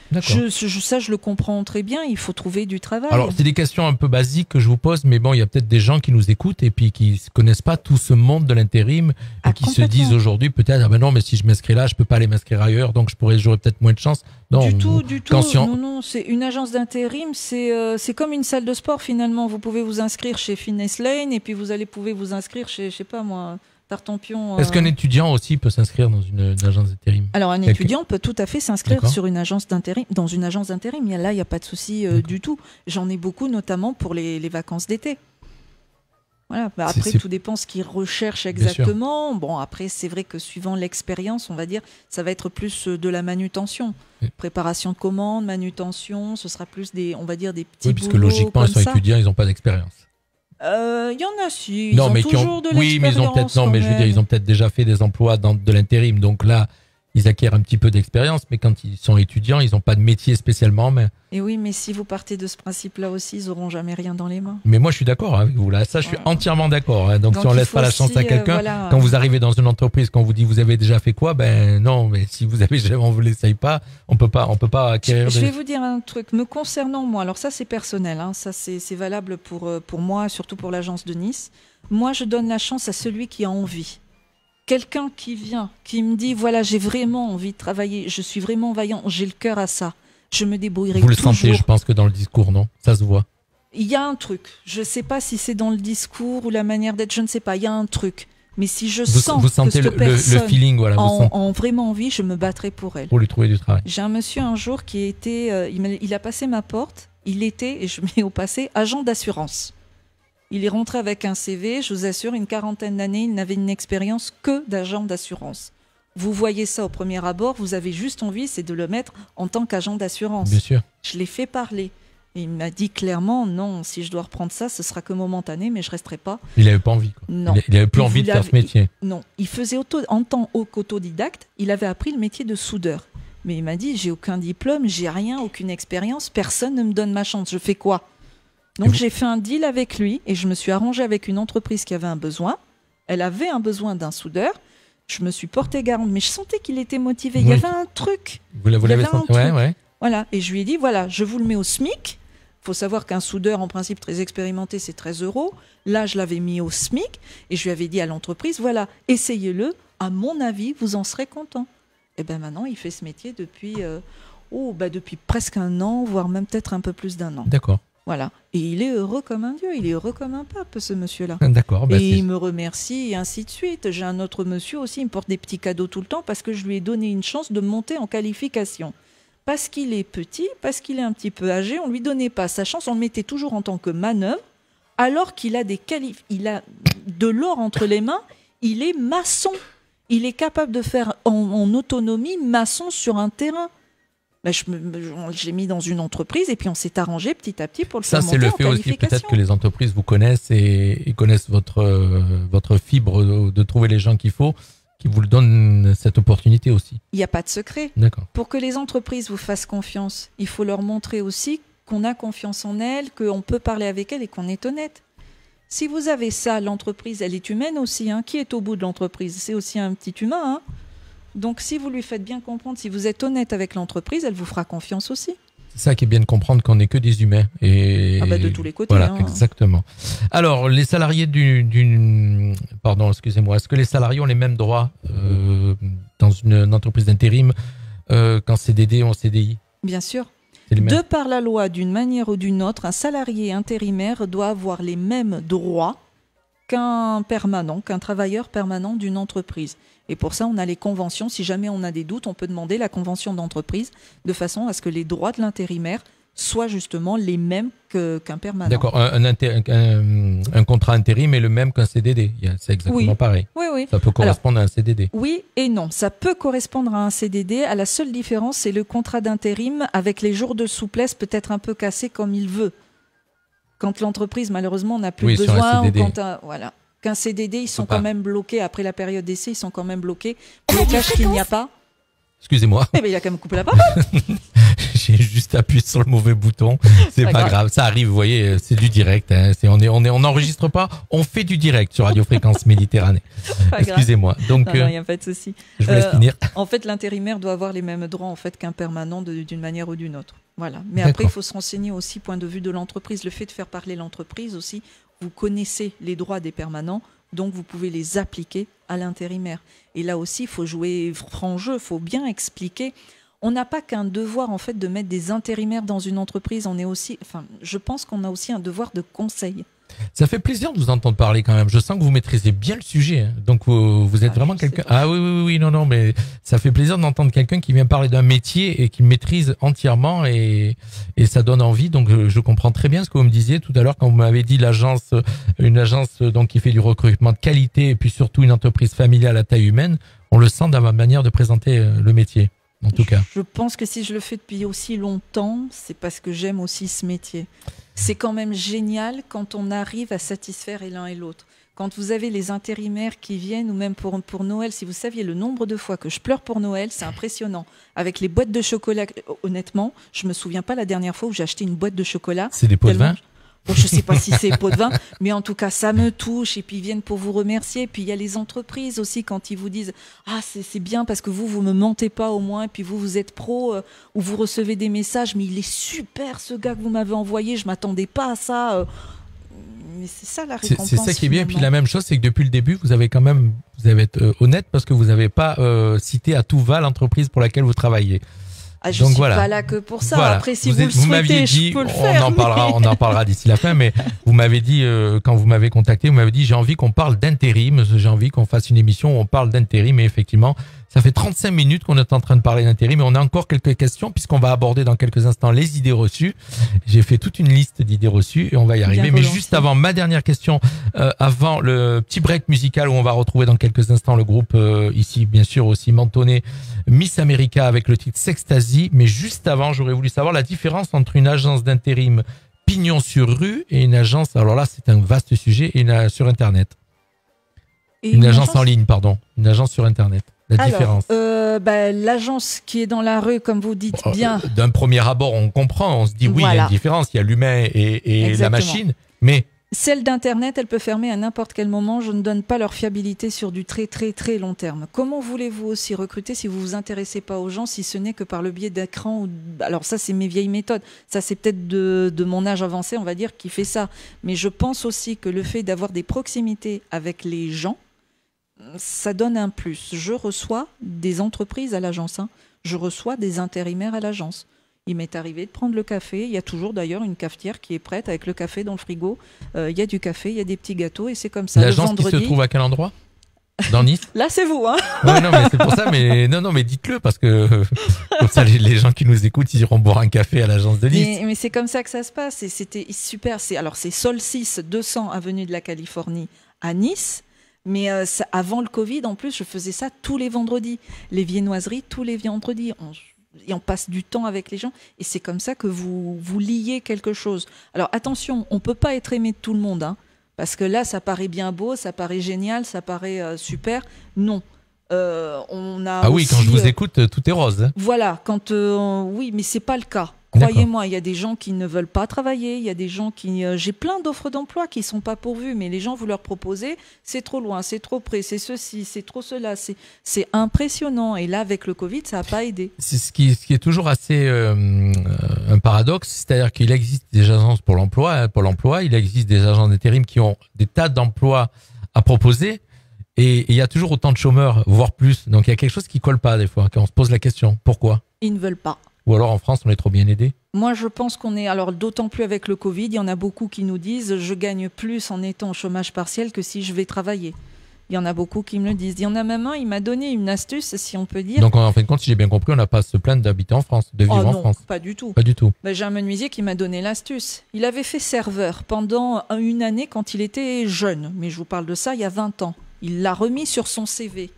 D'accord. Ça, je le comprends très bien. Il faut trouver du travail. Alors, c'est des questions un peu basiques que je vous pose, mais bon, il y a peut-être des gens qui nous écoutent et puis qui ne connaissent pas tout ce monde de l'intérim et qui se disent aujourd'hui peut-être, ah ben non, mais si je m'inscris là, je peux pas aller m'inscrire ailleurs, donc j'aurais peut-être moins de chance. Non, du tout. Non, c'est une agence d'intérim, c'est comme une salle de sport finalement. Vous pouvez vous inscrire chez Fitness Lane et puis vous pouvez vous inscrire chez, je sais pas moi, Tartampion. Est-ce qu'un étudiant aussi peut s'inscrire dans une agence d'intérim ? Alors un étudiant peut tout à fait s'inscrire sur une agence d'intérim, dans une agence d'intérim. Là, il n'y a pas de souci du tout. J'en ai beaucoup, notamment pour les vacances d'été. Voilà. Bah, après, C'est- tout dépend ce qu'ils recherchent exactement. Bon, après, c'est vrai que suivant l'expérience, on va dire, ça va être plus de la manutention. Oui. Préparation de commandes, manutention, ce sera plus on va dire des petits Oui, puisque boulots logiquement, comme ils sont ça. étudiants, ils n'ont pas d'expérience. Il y en a, si. Ils Non, ont mais toujours de l'expérience. oui, mais ils ont peut-être, non, mais je veux quand dire, même. ils ont peut-être déjà fait des emplois dans de l'intérim. Donc là, ils acquièrent un petit peu d'expérience, mais quand ils sont étudiants, ils n'ont pas de métier spécialement. Et oui, mais si vous partez de ce principe-là aussi, ils n'auront jamais rien dans les mains. Mais moi, je suis d'accord avec vous là. Ça, je suis Voilà. entièrement d'accord. Hein. Donc, si on il laisse faut pas la chance à aussi, quelqu'un, voilà. quand vous arrivez dans une entreprise, quand on vous dit vous avez déjà fait quoi, ben non. Mais si vous avez jamais, on vous l'essaye pas, on peut pas acquérir. Je vais vous dire un truc me concernant moi. Alors ça c'est personnel, hein. Ça c'est valable pour moi, surtout pour l'agence de Nice. Moi je donne la chance à celui qui a envie. Quelqu'un qui vient, qui me dit voilà j'ai vraiment envie de travailler, je suis vraiment vaillant, j'ai le cœur à ça. Je me débrouillerai Vous le toujours. sentez, je pense que dans le discours, non, ça se voit. Il y a un truc. Je sais pas si c'est dans le discours ou la manière d'être, je ne sais pas. Il y a un truc. Mais si je sens Vous sentez que cette le personne feeling, voilà, vous sentez, en vraiment envie, je me battrai pour elle. pour lui trouver du travail. J'ai un monsieur un jour qui était, il a passé ma porte, il était, et je mets au passé, agent d'assurance. Il est rentré avec un CV, je vous assure, une quarantaine d'années, il n'avait une expérience que d'agent d'assurance. Vous voyez ça au premier abord, vous avez juste envie, c'est de le mettre en tant qu'agent d'assurance. Bien sûr. Je l'ai fait parler. Et il m'a dit clairement, non, si je dois reprendre ça, ce sera que momentané, mais je resterai pas. Il n'avait pas envie. Quoi. Non. Il avait plus Il envie de voulait- faire ce métier. Non, il faisait en tant qu'autodidacte, il avait appris le métier de soudeur. Mais il m'a dit, j'ai aucun diplôme, j'ai rien, aucune expérience, personne ne me donne ma chance, je fais quoi? Donc j'ai fait un deal avec lui et je me suis arrangé avec une entreprise qui avait un besoin. Elle avait un besoin d'un soudeur. Je me suis porté garante, mais je sentais qu'il était motivé. Il y Oui. avait un truc. Vous il y l'avez avait un senti. Ouais, truc. ouais. Voilà. Et je lui ai dit, voilà, je vous le mets au SMIC. Il faut savoir qu'un soudeur, en principe, très expérimenté, c'est 13 €. Là, je l'avais mis au SMIC. Et je lui avais dit à l'entreprise, voilà, essayez-le. À mon avis, vous en serez content. Et bien maintenant, il fait ce métier depuis presque un an, voire même peut-être un peu plus d'1 an. D'accord. Voilà. Et il est heureux comme un dieu, il est heureux comme un pape, ce monsieur-là. D'accord. Bah, Et c'est- il me remercie, et ainsi de suite. J'ai un autre monsieur aussi, il me porte des petits cadeaux tout le temps parce que je lui ai donné une chance de monter en qualification. Parce qu'il est petit, parce qu'il est un petit peu âgé, on ne lui donnait pas sa chance, on le mettait toujours en tant que manœuvre, alors qu'il a il a de l'or entre les mains, il est maçon. Il est capable de faire en autonomie maçon sur un terrain. Ben, je l'ai mis dans une entreprise et puis on s'est arrangé petit à petit pour le Ça, faire c'est monter le en fait aussi qualification. peut-être que les entreprises vous connaissent et connaissent votre fibre de trouver les gens qu'il faut, qui vous le donnent cette opportunité aussi. Il n'y a pas de secret. D'accord. Pour que les entreprises vous fassent confiance, il faut leur montrer aussi qu'on a confiance en elles, qu'on peut parler avec elles et qu'on est honnête. Si vous avez ça, l'entreprise, elle est humaine aussi. Hein. Qui est au bout de l'entreprise? C'est aussi un petit humain. Hein. Donc si vous lui faites bien comprendre, si vous êtes honnête avec l'entreprise, elle vous fera confiance aussi. C'est ça qui est bien de comprendre qu'on n'est que des humains. Et De tous les côtés. voilà, hein. exactement. Alors, les salariés pardon, excusez-moi, est-ce que les salariés ont les mêmes droits dans une entreprise d'intérim qu'en CDD ou en CDI? Bien sûr. C'est les mêmes. De par la loi, d'une manière ou d'une autre, un salarié intérimaire doit avoir les mêmes droits qu'un permanent, qu'un travailleur permanent d'une entreprise. Et pour ça, on a les conventions. Si jamais on a des doutes, on peut demander la convention d'entreprise de façon à ce que les droits de l'intérimaire soient justement les mêmes qu'un permanent. D'accord, un contrat intérim est le même qu'un CDD. C'est exactement Oui. pareil. Oui, oui. Ça peut correspondre à un CDD. Oui et non. Ça peut correspondre à un CDD. À la seule différence, c'est le contrat d'intérim avec les jours de souplesse peut-être un peu cassé comme il veut. Quand l'entreprise, malheureusement, n'a plus Oui, de sur un besoin. CDD. Ou quand voilà. Qu'un CDD, ils sont pas. quand même bloqués. Après la période d'essai, ils sont quand même bloqués. Pour le cash qu'il n'y a pas, Excusez-moi, eh ben, il a quand même coupé la parole. j'ai juste appuyé sur le mauvais bouton. C'est Pas pas grave. grave, ça arrive, vous voyez, c'est du direct. Hein. On n'enregistre pas, on fait du direct sur Radio Fréquence Méditerranée. Pas grave. Excusez-moi. Donc, Non, il n'y a pas de souci. je vous laisse finir. En fait, l'intérimaire doit avoir les mêmes droits en fait, qu'un permanent d'une manière ou d'une autre. Voilà. Mais D'accord. après, il faut se renseigner aussi, point de vue de l'entreprise. Le fait de faire parler l'entreprise aussi, vous connaissez les droits des permanents, donc vous pouvez les appliquer à l'intérimaire. Et là aussi, il faut jouer franc jeu, il faut bien expliquer. On n'a pas qu'un devoir en fait de mettre des intérimaires dans une entreprise. On est aussi, je pense qu'on a aussi un devoir de conseil. Ça fait plaisir de vous entendre parler quand même. Je sens que vous maîtrisez bien le sujet. Hein. Donc vous êtes vraiment quelqu'un. Ah oui, non, mais ça fait plaisir d'entendre quelqu'un qui vient parler d'un métier et qui le maîtrise entièrement et ça donne envie. Donc je comprends très bien ce que vous me disiez tout à l'heure quand vous m'avez dit une agence donc qui fait du recrutement de qualité et puis surtout une entreprise familiale à taille humaine. On le sent dans ma manière de présenter le métier. En tout cas. Je pense que si je le fais depuis aussi longtemps, c'est parce que j'aime aussi ce métier. C'est quand même génial quand on arrive à satisfaire l'un et l'autre. Quand vous avez les intérimaires qui viennent, ou même pour Noël, si vous saviez le nombre de fois que je pleure pour Noël, c'est impressionnant. Avec les boîtes de chocolat, honnêtement, je me souviens pas la dernière fois où j'ai acheté une boîte de chocolat. C'est des pots de vin ? Bon, je ne sais pas si c'est pot de vin, mais en tout cas, ça me touche. Et puis, ils viennent pour vous remercier. Puis, il y a les entreprises aussi, quand ils vous disent « Ah, c'est bien parce que vous me mentez pas au moins. Et puis, vous êtes pro, ou vous recevez des messages. Mais il est super, ce gars que vous m'avez envoyé. Je ne m'attendais pas à ça. » Mais c'est ça la récompense. C'est ça qui est bien. Et puis, la même chose, c'est que depuis le début, vous avez été honnête parce que vous n'avez pas cité à tout va l'entreprise pour laquelle vous travaillez. Ah, je ne suis pas là que pour ça. Voilà. Après, si vous le souhaitez, je peux le faire. On en parlera d'ici la fin, mais vous m'avez dit, quand vous m'avez contacté, vous m'avez dit, j'ai envie qu'on parle d'intérim, j'ai envie qu'on fasse une émission où on parle d'intérim, et effectivement, ça fait 35 minutes qu'on est en train de parler d'intérim, mais on a encore quelques questions, puisqu'on va aborder dans quelques instants les idées reçues. J'ai fait toute une liste d'idées reçues, et on va y arriver. Mais juste avant, ma dernière question, avant le petit break musical où on va retrouver dans quelques instants le groupe, ici, bien sûr, aussi mentonné, Miss America avec le titre Sextasy. Mais juste avant, j'aurais voulu savoir la différence entre une agence d'intérim pignon sur rue et une agence, alors là, c'est un vaste sujet, et sur Internet. Et une agence en ligne, pardon. Une agence sur Internet. La différence. L'agence qui est dans la rue, comme vous dites bien. D'un premier abord, on comprend, on se dit oui, il y a une différence, il y a l'humain et la machine, mais... Celle d'Internet, elle peut fermer à n'importe quel moment. Je ne donne pas leur fiabilité sur du très très très long terme. Comment voulez-vous aussi recruter si vous vous intéressez pas aux gens, si ce n'est que par le biais d'écran Alors ça, c'est mes vieilles méthodes. Ça, c'est peut-être de mon âge avancé, on va dire, qui fait ça. Mais je pense aussi que le fait d'avoir des proximités avec les gens, ça donne un plus. Je reçois des entreprises à l'agence. Je reçois des intérimaires à l'agence. Il m'est arrivé de prendre le café. Il y a toujours d'ailleurs une cafetière qui est prête avec le café dans le frigo. Il y a du café, il y a des petits gâteaux et c'est comme ça. L'agence qui se trouve à quel endroit ? Dans Nice ? Là, c'est vous, hein ? Ouais, non, mais c'est pour ça. Mais non, mais dites-le parce que comme ça, les gens qui nous écoutent, ils iront boire un café à l'agence de Nice. Mais c'est comme ça que ça se passe. Et c'était super. C'est Solstice 200 avenue de la Californie à Nice. Mais avant le Covid, en plus, je faisais ça tous les vendredis. Les viennoiseries, tous les vendredis. Et on passe du temps avec les gens. Et c'est comme ça que vous liez quelque chose. Alors attention, on ne peut pas être aimé de tout le monde. Parce que là, ça paraît bien beau, ça paraît génial, ça paraît super. Non. On a oui, aussi, quand je vous écoute, tout est rose. Voilà. Oui, mais ce n'est pas le cas. Croyez-moi, il y a des gens qui ne veulent pas travailler, il y a des gens qui... j'ai plein d'offres d'emploi qui ne sont pas pourvues, mais les gens, vous leur proposez, c'est trop loin, c'est trop près, c'est ceci, c'est trop cela, c'est impressionnant. Et là, avec le Covid, ça n'a pas aidé. C'est ce qui est toujours assez un paradoxe, c'est-à-dire qu'il existe des agences pour l'emploi, il existe des agents d'intérim qui ont des tas d'emplois à proposer, et il y a toujours autant de chômeurs, voire plus. Donc il y a quelque chose qui ne colle pas des fois, quand on se pose la question, pourquoi ? Ils ne veulent pas. Ou alors en France, on est trop bien aidés ? Moi, je pense qu'on est... Alors, d'autant plus avec le Covid, il y en a beaucoup qui nous disent « je gagne plus en étant au chômage partiel que si je vais travailler ». Il y en a beaucoup qui me le disent. Il y en a même un, il m'a donné une astuce, si on peut dire. Donc, en fin de compte, si j'ai bien compris, on n'a pas à se plaindre d'habiter en France, de vivre en France. Pas du tout. Pas du tout. J'ai un menuisier qui m'a donné l'astuce. Il avait fait serveur pendant une année quand il était jeune. Mais je vous parle de ça il y a 20 ans. Il l'a remis sur son CV.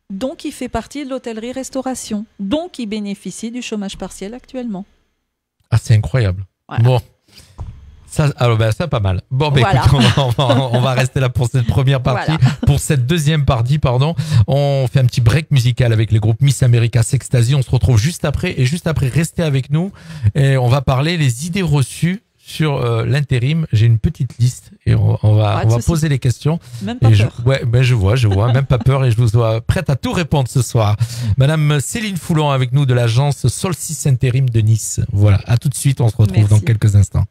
Donc, il fait partie de l'hôtellerie-restauration. Donc, il bénéficie du chômage partiel actuellement. Ah, c'est incroyable. Voilà. Bon, ça, pas mal. Bon, voilà. Écoute, on va rester là pour cette première partie. Voilà. Pour cette deuxième partie, on fait un petit break musical avec les groupes Miss America, Sextasy. On se retrouve juste après. Et juste après, restez avec nous. Et on va parler les idées reçues sur l'intérim. J'ai une petite liste et on va poser les questions. Même pas peur. Je vois, même pas peur et je vous vois prête à tout répondre ce soir. Madame Céline Foulon avec nous de l'agence Solstice Intérim de Nice. Voilà, à tout de suite, on se retrouve dans quelques instants.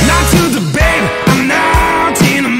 Not to debate, I'm not in a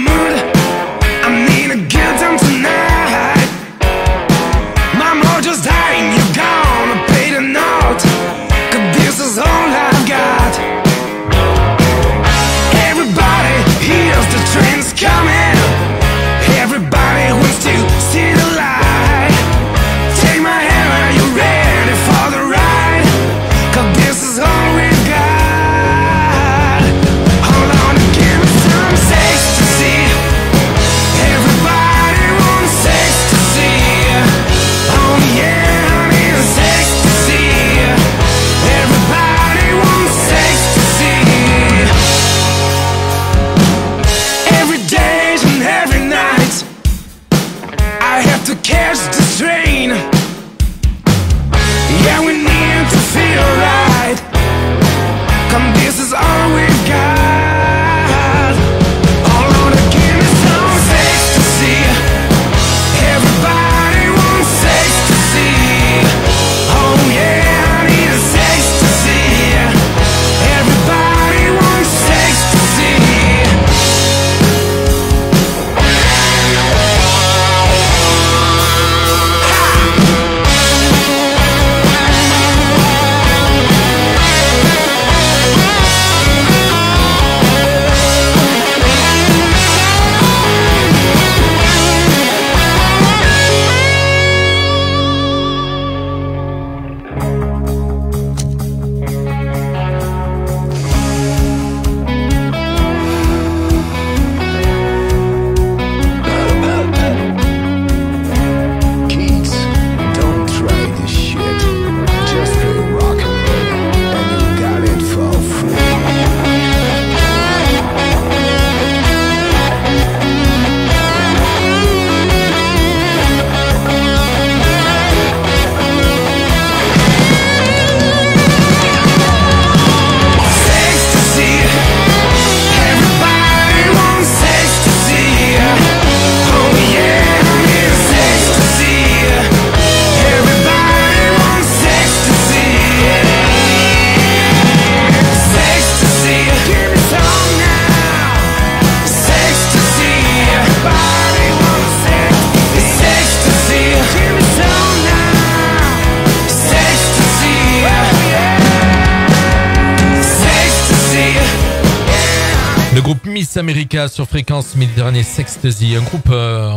Miss America sur Fréquence Méditerranée Sextasy, un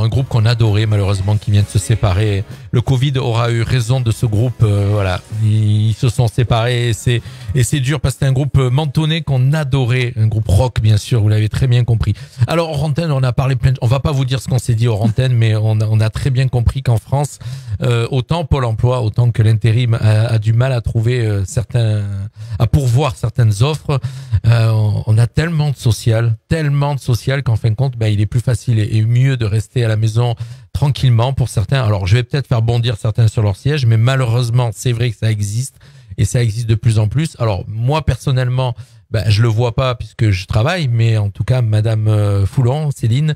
groupe qu'on adorait malheureusement qui vient de se séparer. Le Covid aura eu raison de ce groupe, voilà, ils se sont séparés et c'est dur parce que c'est un groupe mentonné qu'on adorait, un groupe rock bien sûr, vous l'avez très bien compris. Alors hors antenne, on a parlé on va pas vous dire ce qu'on s'est dit hors antenne, mais on a très bien compris qu'en France, autant Pôle emploi, autant que l'intérim a du mal à trouver à pourvoir certaines offres. On a tellement de social qu'en fin de compte, il est plus facile et mieux de rester à la maison tranquillement pour certains. Alors, je vais peut-être faire bondir certains sur leur siège, mais malheureusement, c'est vrai que ça existe et ça existe de plus en plus. Alors, moi, personnellement, je le vois pas puisque je travaille, mais en tout cas, Madame Foulon, Céline,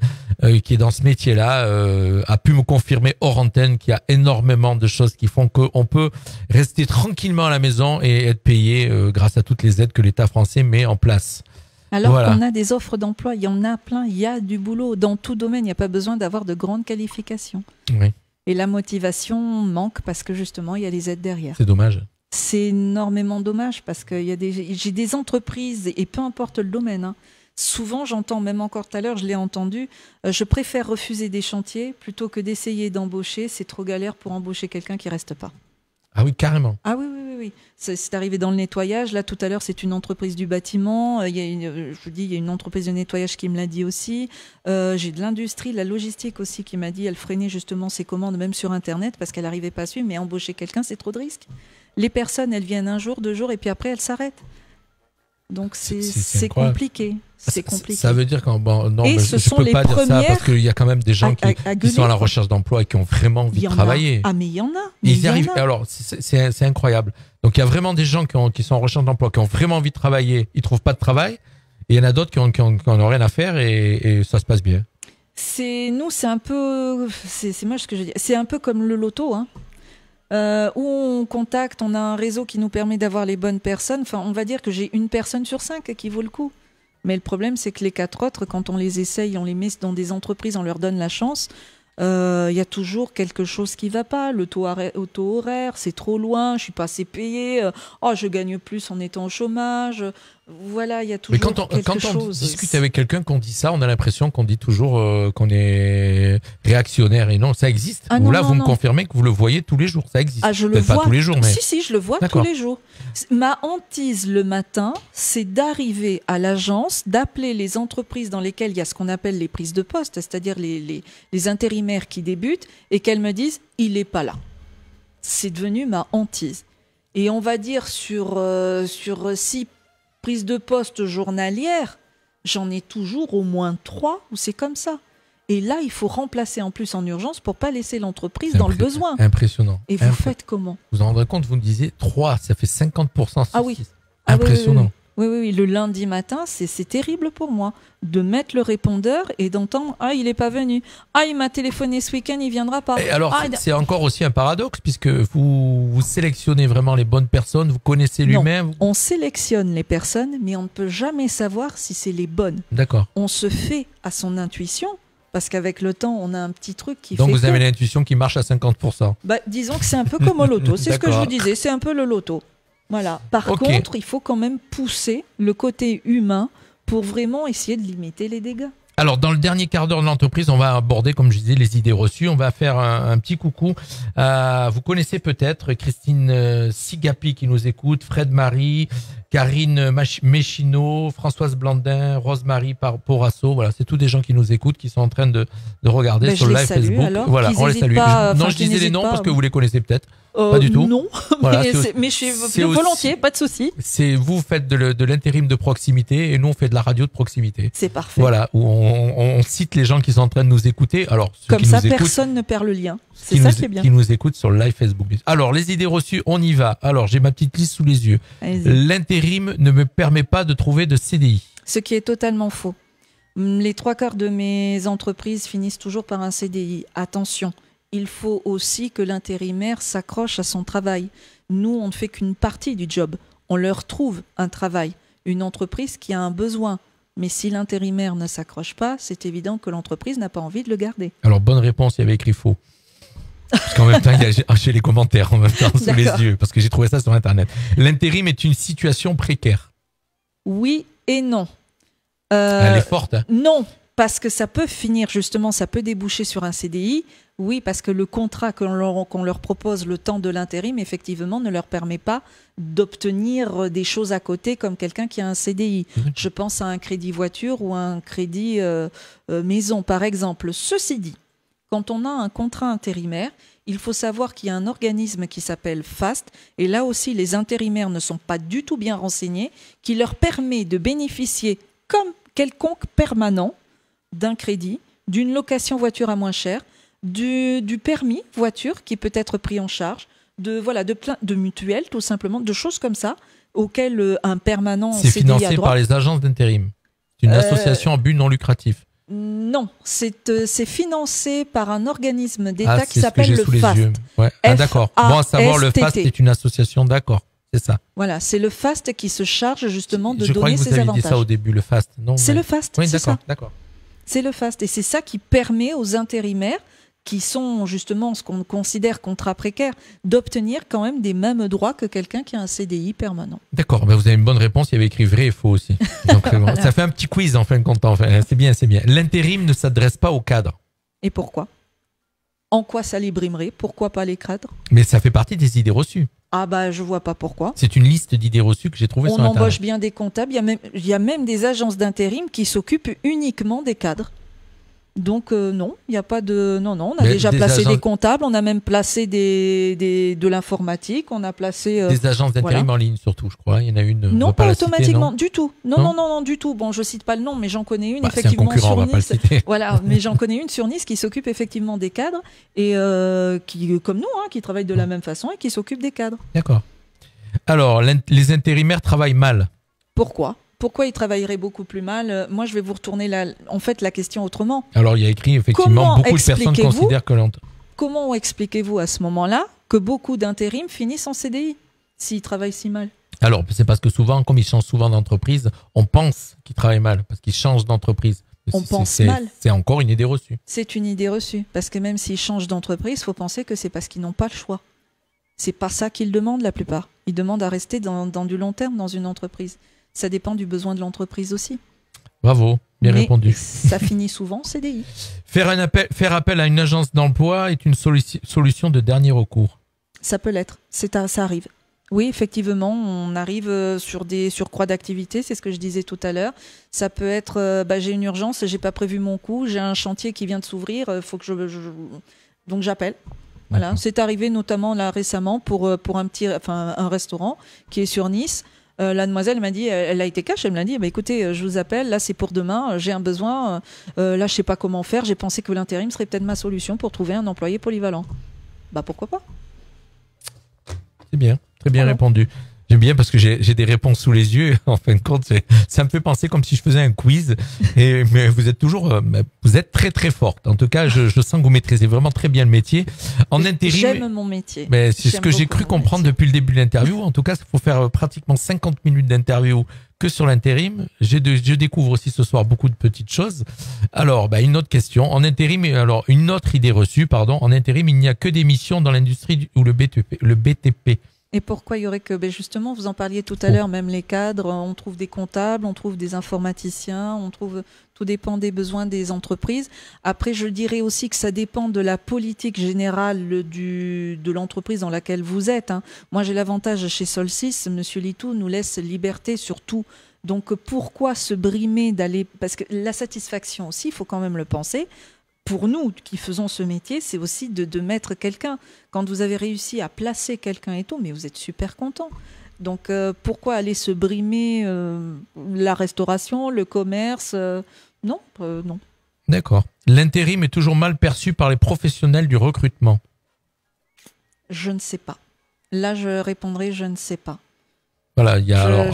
qui est dans ce métier-là, a pu me confirmer hors antenne qu'il y a énormément de choses qui font qu'on peut rester tranquillement à la maison et être payé grâce à toutes les aides que l'État français met en place. Alors Voilà. qu'on a des offres d'emploi, il y en a plein, il y a du boulot. Dans tout domaine, il n'y a pas besoin d'avoir de grandes qualifications. Oui, Et la motivation manque parce que justement, il y a les aides derrière. c'est dommage. C'est énormément dommage parce que j'ai des entreprises, et peu importe le domaine, hein, souvent j'entends, même encore tout à l'heure, je l'ai entendu, je préfère refuser des chantiers plutôt que d'essayer d'embaucher. C'est trop galère pour embaucher quelqu'un qui ne reste pas. Ah oui, carrément. Ah oui. C'est arrivé dans le nettoyage. Là, tout à l'heure, c'est une entreprise du bâtiment. Il y a une entreprise de nettoyage qui me l'a dit aussi. J'ai de l'industrie, la logistique aussi qui m'a dit, elle freinait justement ses commandes, même sur Internet, parce qu'elle n'arrivait pas à suivre. Mais embaucher quelqu'un, c'est trop de risques. Les personnes, elles viennent un jour, 2 jours, et puis après, elles s'arrêtent. Donc, c'est incroyable. compliqué. C'est compliqué. Ça veut dire Et ce je sont peux les pas dire ça premières parce qu'il y a quand même des gens qui gueuler, sont à la quoi. recherche d'emploi et qui ont vraiment envie Il y de en a. travailler. Ah, mais il y en a. Ils y arrivent. Alors, c'est incroyable. Donc, il y a vraiment des gens qui sont en recherche d'emploi, qui ont vraiment envie de travailler. Ils trouvent pas de travail. Et il y en a d'autres qui ont rien à faire et ça se passe bien. C'est un peu, c'est moche ce que je dis. C'est un peu comme le loto, hein. Où on contacte, on a un réseau qui nous permet d'avoir les bonnes personnes. Enfin, on va dire que j'ai 1 personne sur 5 qui vaut le coup. Mais le problème, c'est que les 4 autres, quand on les essaye, on les met dans des entreprises, on leur donne la chance. Il y a toujours quelque chose qui va pas. Le taux horaire, c'est trop loin, je suis pas assez payé. Je gagne plus en étant au chômage. Voilà, il y a toujours quelque chose. Quand on discute avec quelqu'un qu'on dit ça, on a l'impression qu'on dit toujours qu'on est réactionnaire. Et non, ça existe. Ah, Vous non, me confirmez que vous le voyez tous les jours. Ça existe. Je le Peut-être vois. pas tous les jours, mais Si, je le vois D'accord. tous les jours. Ma hantise le matin, c'est d'arriver à l'agence, d'appeler les entreprises dans lesquelles il y a ce qu'on appelle les prises de poste, c'est-à-dire les intérimaires qui débutent, et qu'elles me disent « il n'est pas là ». C'est devenu ma hantise. Et on va dire sur 6 prises de poste journalières, j'en ai toujours au moins 3 où c'est comme ça. Et là, il faut remplacer en plus en urgence pour pas laisser l'entreprise dans le besoin. Impressionnant. Et vous faites comment? Vous vous rendrez compte, vous me disiez 3, ça fait 50%. Ah oui. Impressionnant. Oui, le lundi matin, c'est terrible pour moi de mettre le répondeur et d'entendre « Ah, il n'est pas venu. Ah, il m'a téléphoné ce week-end, il viendra pas. » Et alors, c'est encore aussi un paradoxe puisque vous sélectionnez vraiment les bonnes personnes, vous connaissez l'humain. On sélectionne les personnes, mais on ne peut jamais savoir si c'est les bonnes. D'accord. On se fait à son intuition. Parce qu'avec le temps, on a un petit truc qui Donc fait vous avez l'intuition qui marche à 50%. Disons que c'est un peu comme au loto. C'est ce que je D'accord. vous disais, c'est un peu le loto. Voilà. Par Ok. contre, il faut quand même pousser le côté humain pour vraiment essayer de limiter les dégâts. Alors, dans le dernier quart d'heure de l'entreprise, on va aborder, comme je disais, les idées reçues. On va faire un petit coucou. Vous connaissez peut-être Christine Sigapi qui nous écoute, Fred Marie, Karine Méchineau, Françoise Blandin, Rose-Marie Porasso. Voilà, c'est tous des gens qui nous écoutent, qui sont en train de regarder sur le live salue, Facebook. alors, Voilà, on les salue. Non, je disais les noms pas, parce que vous les connaissez peut-être. Pas du tout. Non, Voilà, mais je suis volontiers, pas de souci. C'est vous faites de l'intérim de proximité et nous on fait de la radio de proximité. C'est parfait. Voilà, où on cite les gens qui sont en train de nous écouter. Alors, ceux Comme qui ça, nous écoutent, personne ne perd le lien. C'est ça qui est bien. qui nous écoutent sur le live Facebook. Alors, les idées reçues, on y va. Alors, j'ai ma petite liste sous les yeux. Allez-y. L'intérim ne me permet pas de trouver de CDI. Ce qui est totalement faux. Les 3/4 de mes entreprises finissent toujours par un CDI. Attention, il faut aussi que l'intérimaire s'accroche à son travail. Nous, on ne fait qu'une partie du job. On leur trouve un travail. Une entreprise qui a un besoin. Mais si l'intérimaire ne s'accroche pas, c'est évident que l'entreprise n'a pas envie de le garder. Alors, bonne réponse, il y avait écrit faux. Parce qu'en même temps, j'ai les commentaires en même temps sous les D'accord. yeux, parce que j'ai trouvé ça sur Internet. L'intérim est une situation précaire. Oui et non. Elle est forte. Hein. Non, parce que ça peut finir, justement, ça peut déboucher sur un CDI. Oui, parce que le contrat qu'on leur propose le temps de l'intérim, effectivement, ne leur permet pas d'obtenir des choses à côté comme quelqu'un qui a un CDI. Je pense à un crédit voiture ou un crédit maison, par exemple. Ceci dit, quand on a un contrat intérimaire, il faut savoir qu'il y a un organisme qui s'appelle FAST, et là aussi, les intérimaires ne sont pas du tout bien renseignés, qui leur permet de bénéficier, comme quelconque permanent, d'un crédit, d'une location voiture à moins cher, du permis voiture qui peut être pris en charge, de mutuelles tout simplement, de choses comme ça auxquelles un permanent c'est CDI a droit. C'est financé par les agences d'intérim. C'est une association à but non lucratif. Non, c'est financé par un organisme d'État qui s'appelle le FAST. Ouais. Ah, d'accord. Bon à savoir, le FAST est une association, d'accord. C'est ça. Voilà, c'est le FAST qui se charge justement de donner ces avantages. Je crois que vous aviez dit ça au début, le FAST. Non, c'est le FAST, oui, c'est ça. D'accord. C'est le FAST et c'est ça qui permet aux intérimaires qui sont justement ce qu'on considère contrat précaire, d'obtenir quand même des mêmes droits que quelqu'un qui a un CDI permanent. D'accord, ben vous avez une bonne réponse, il y avait écrit vrai et faux aussi. Donc, voilà. Ça fait un petit quiz en fin de compte. Enfin, c'est bien. L'intérim ne s'adresse pas aux cadres. Et pourquoi ? En quoi ça les brimerait ? Pourquoi pas les cadres ? Mais ça fait partie des idées reçues. Ah bah je vois pas pourquoi. C'est une liste d'idées reçues que j'ai trouvée sur Internet. On embauche bien des comptables, il y a même des agences d'intérim qui s'occupent uniquement des cadres. Donc non, il n'y a pas de... Non, on a déjà placé des comptables, on a même placé de l'informatique, on a placé... des agences d'intérim en ligne surtout, je crois. Il y en a une... Non, pas automatiquement, citer, non du tout. Non, du tout. Bon, je cite pas le nom, mais j'en connais une effectivement c'est un concurrent, sur on va pas le Nice. citer. Voilà, mais j'en connais une sur Nice qui s'occupe effectivement des cadres et qui, comme nous, qui travaille de la même façon et qui s'occupe des cadres. D'accord. Alors, les intérimaires travaillent mal. Pourquoi ils travailleraient beaucoup plus mal ? Moi, je vais vous retourner la question autrement. Alors, il y a écrit, effectivement, beaucoup de personnes considèrent que Comment expliquez-vous à ce moment-là que beaucoup d'intérims finissent en CDI s'ils travaillent si mal ? Alors, c'est parce que souvent, comme ils changent souvent d'entreprise, on pense qu'ils travaillent mal, parce qu'ils changent d'entreprise. On pense mal. C'est encore une idée reçue. C'est une idée reçue, parce que même s'ils changent d'entreprise, il faut penser que c'est parce qu'ils n'ont pas le choix. C'est pas ça qu'ils demandent la plupart. Ils demandent à rester dans du long terme dans une entreprise. Ça dépend du besoin de l'entreprise aussi. Bravo, bien répondu. Ça finit souvent en CDI. Faire appel à une agence d'emploi est une solution de dernier recours. Ça peut l'être, ça arrive. Oui, effectivement, on arrive sur des surcroîts d'activité, c'est ce que je disais tout à l'heure. Ça peut être, j'ai une urgence, j'ai pas prévu mon coup, j'ai un chantier qui vient de s'ouvrir, faut que donc j'appelle. Voilà, c'est arrivé notamment là récemment pour un restaurant qui est sur Nice. La demoiselle m'a dit, elle a été cash, elle me l'a dit, écoutez, je vous appelle, là c'est pour demain, j'ai un besoin, là je sais pas comment faire, j'ai pensé que l'intérim serait peut-être ma solution pour trouver un employé polyvalent. Pourquoi pas ? C'est bien, très bien répondu. J'aime bien parce que j'ai des réponses sous les yeux. En fin de compte, ça me fait penser comme si je faisais un quiz. Mais vous êtes très très forte. En tout cas, je sens que vous maîtrisez vraiment très bien le métier. En intérim, j'aime mon métier. C'est ce que j'ai cru comprendre depuis le début de l'interview. En tout cas, il faut faire pratiquement 50 minutes d'interview que sur l'intérim. Je découvre aussi ce soir beaucoup de petites choses. Alors, une autre question. En intérim, une autre idée reçue, en intérim, il n'y a que des missions dans l'industrie ou le BTP. Et pourquoi il y aurait que, justement, vous en parliez tout à l'heure, même les cadres, on trouve des comptables, on trouve des informaticiens, tout dépend des besoins des entreprises. Après, je dirais aussi que ça dépend de la politique générale de l'entreprise dans laquelle vous êtes. Moi, j'ai l'avantage chez Solcis, Monsieur Litou nous laisse liberté sur tout. Donc, pourquoi se brimer d'aller... Parce que la satisfaction aussi, il faut quand même le penser. Pour nous qui faisons ce métier, c'est aussi de mettre quelqu'un. Quand vous avez réussi à placer quelqu'un et tout, mais vous êtes super content. Donc pourquoi aller se brimer la restauration, le commerce Non. D'accord. L'intérim est toujours mal perçu par les professionnels du recrutement. Je ne sais pas. Là, je répondrai, je ne sais pas. Voilà, il y a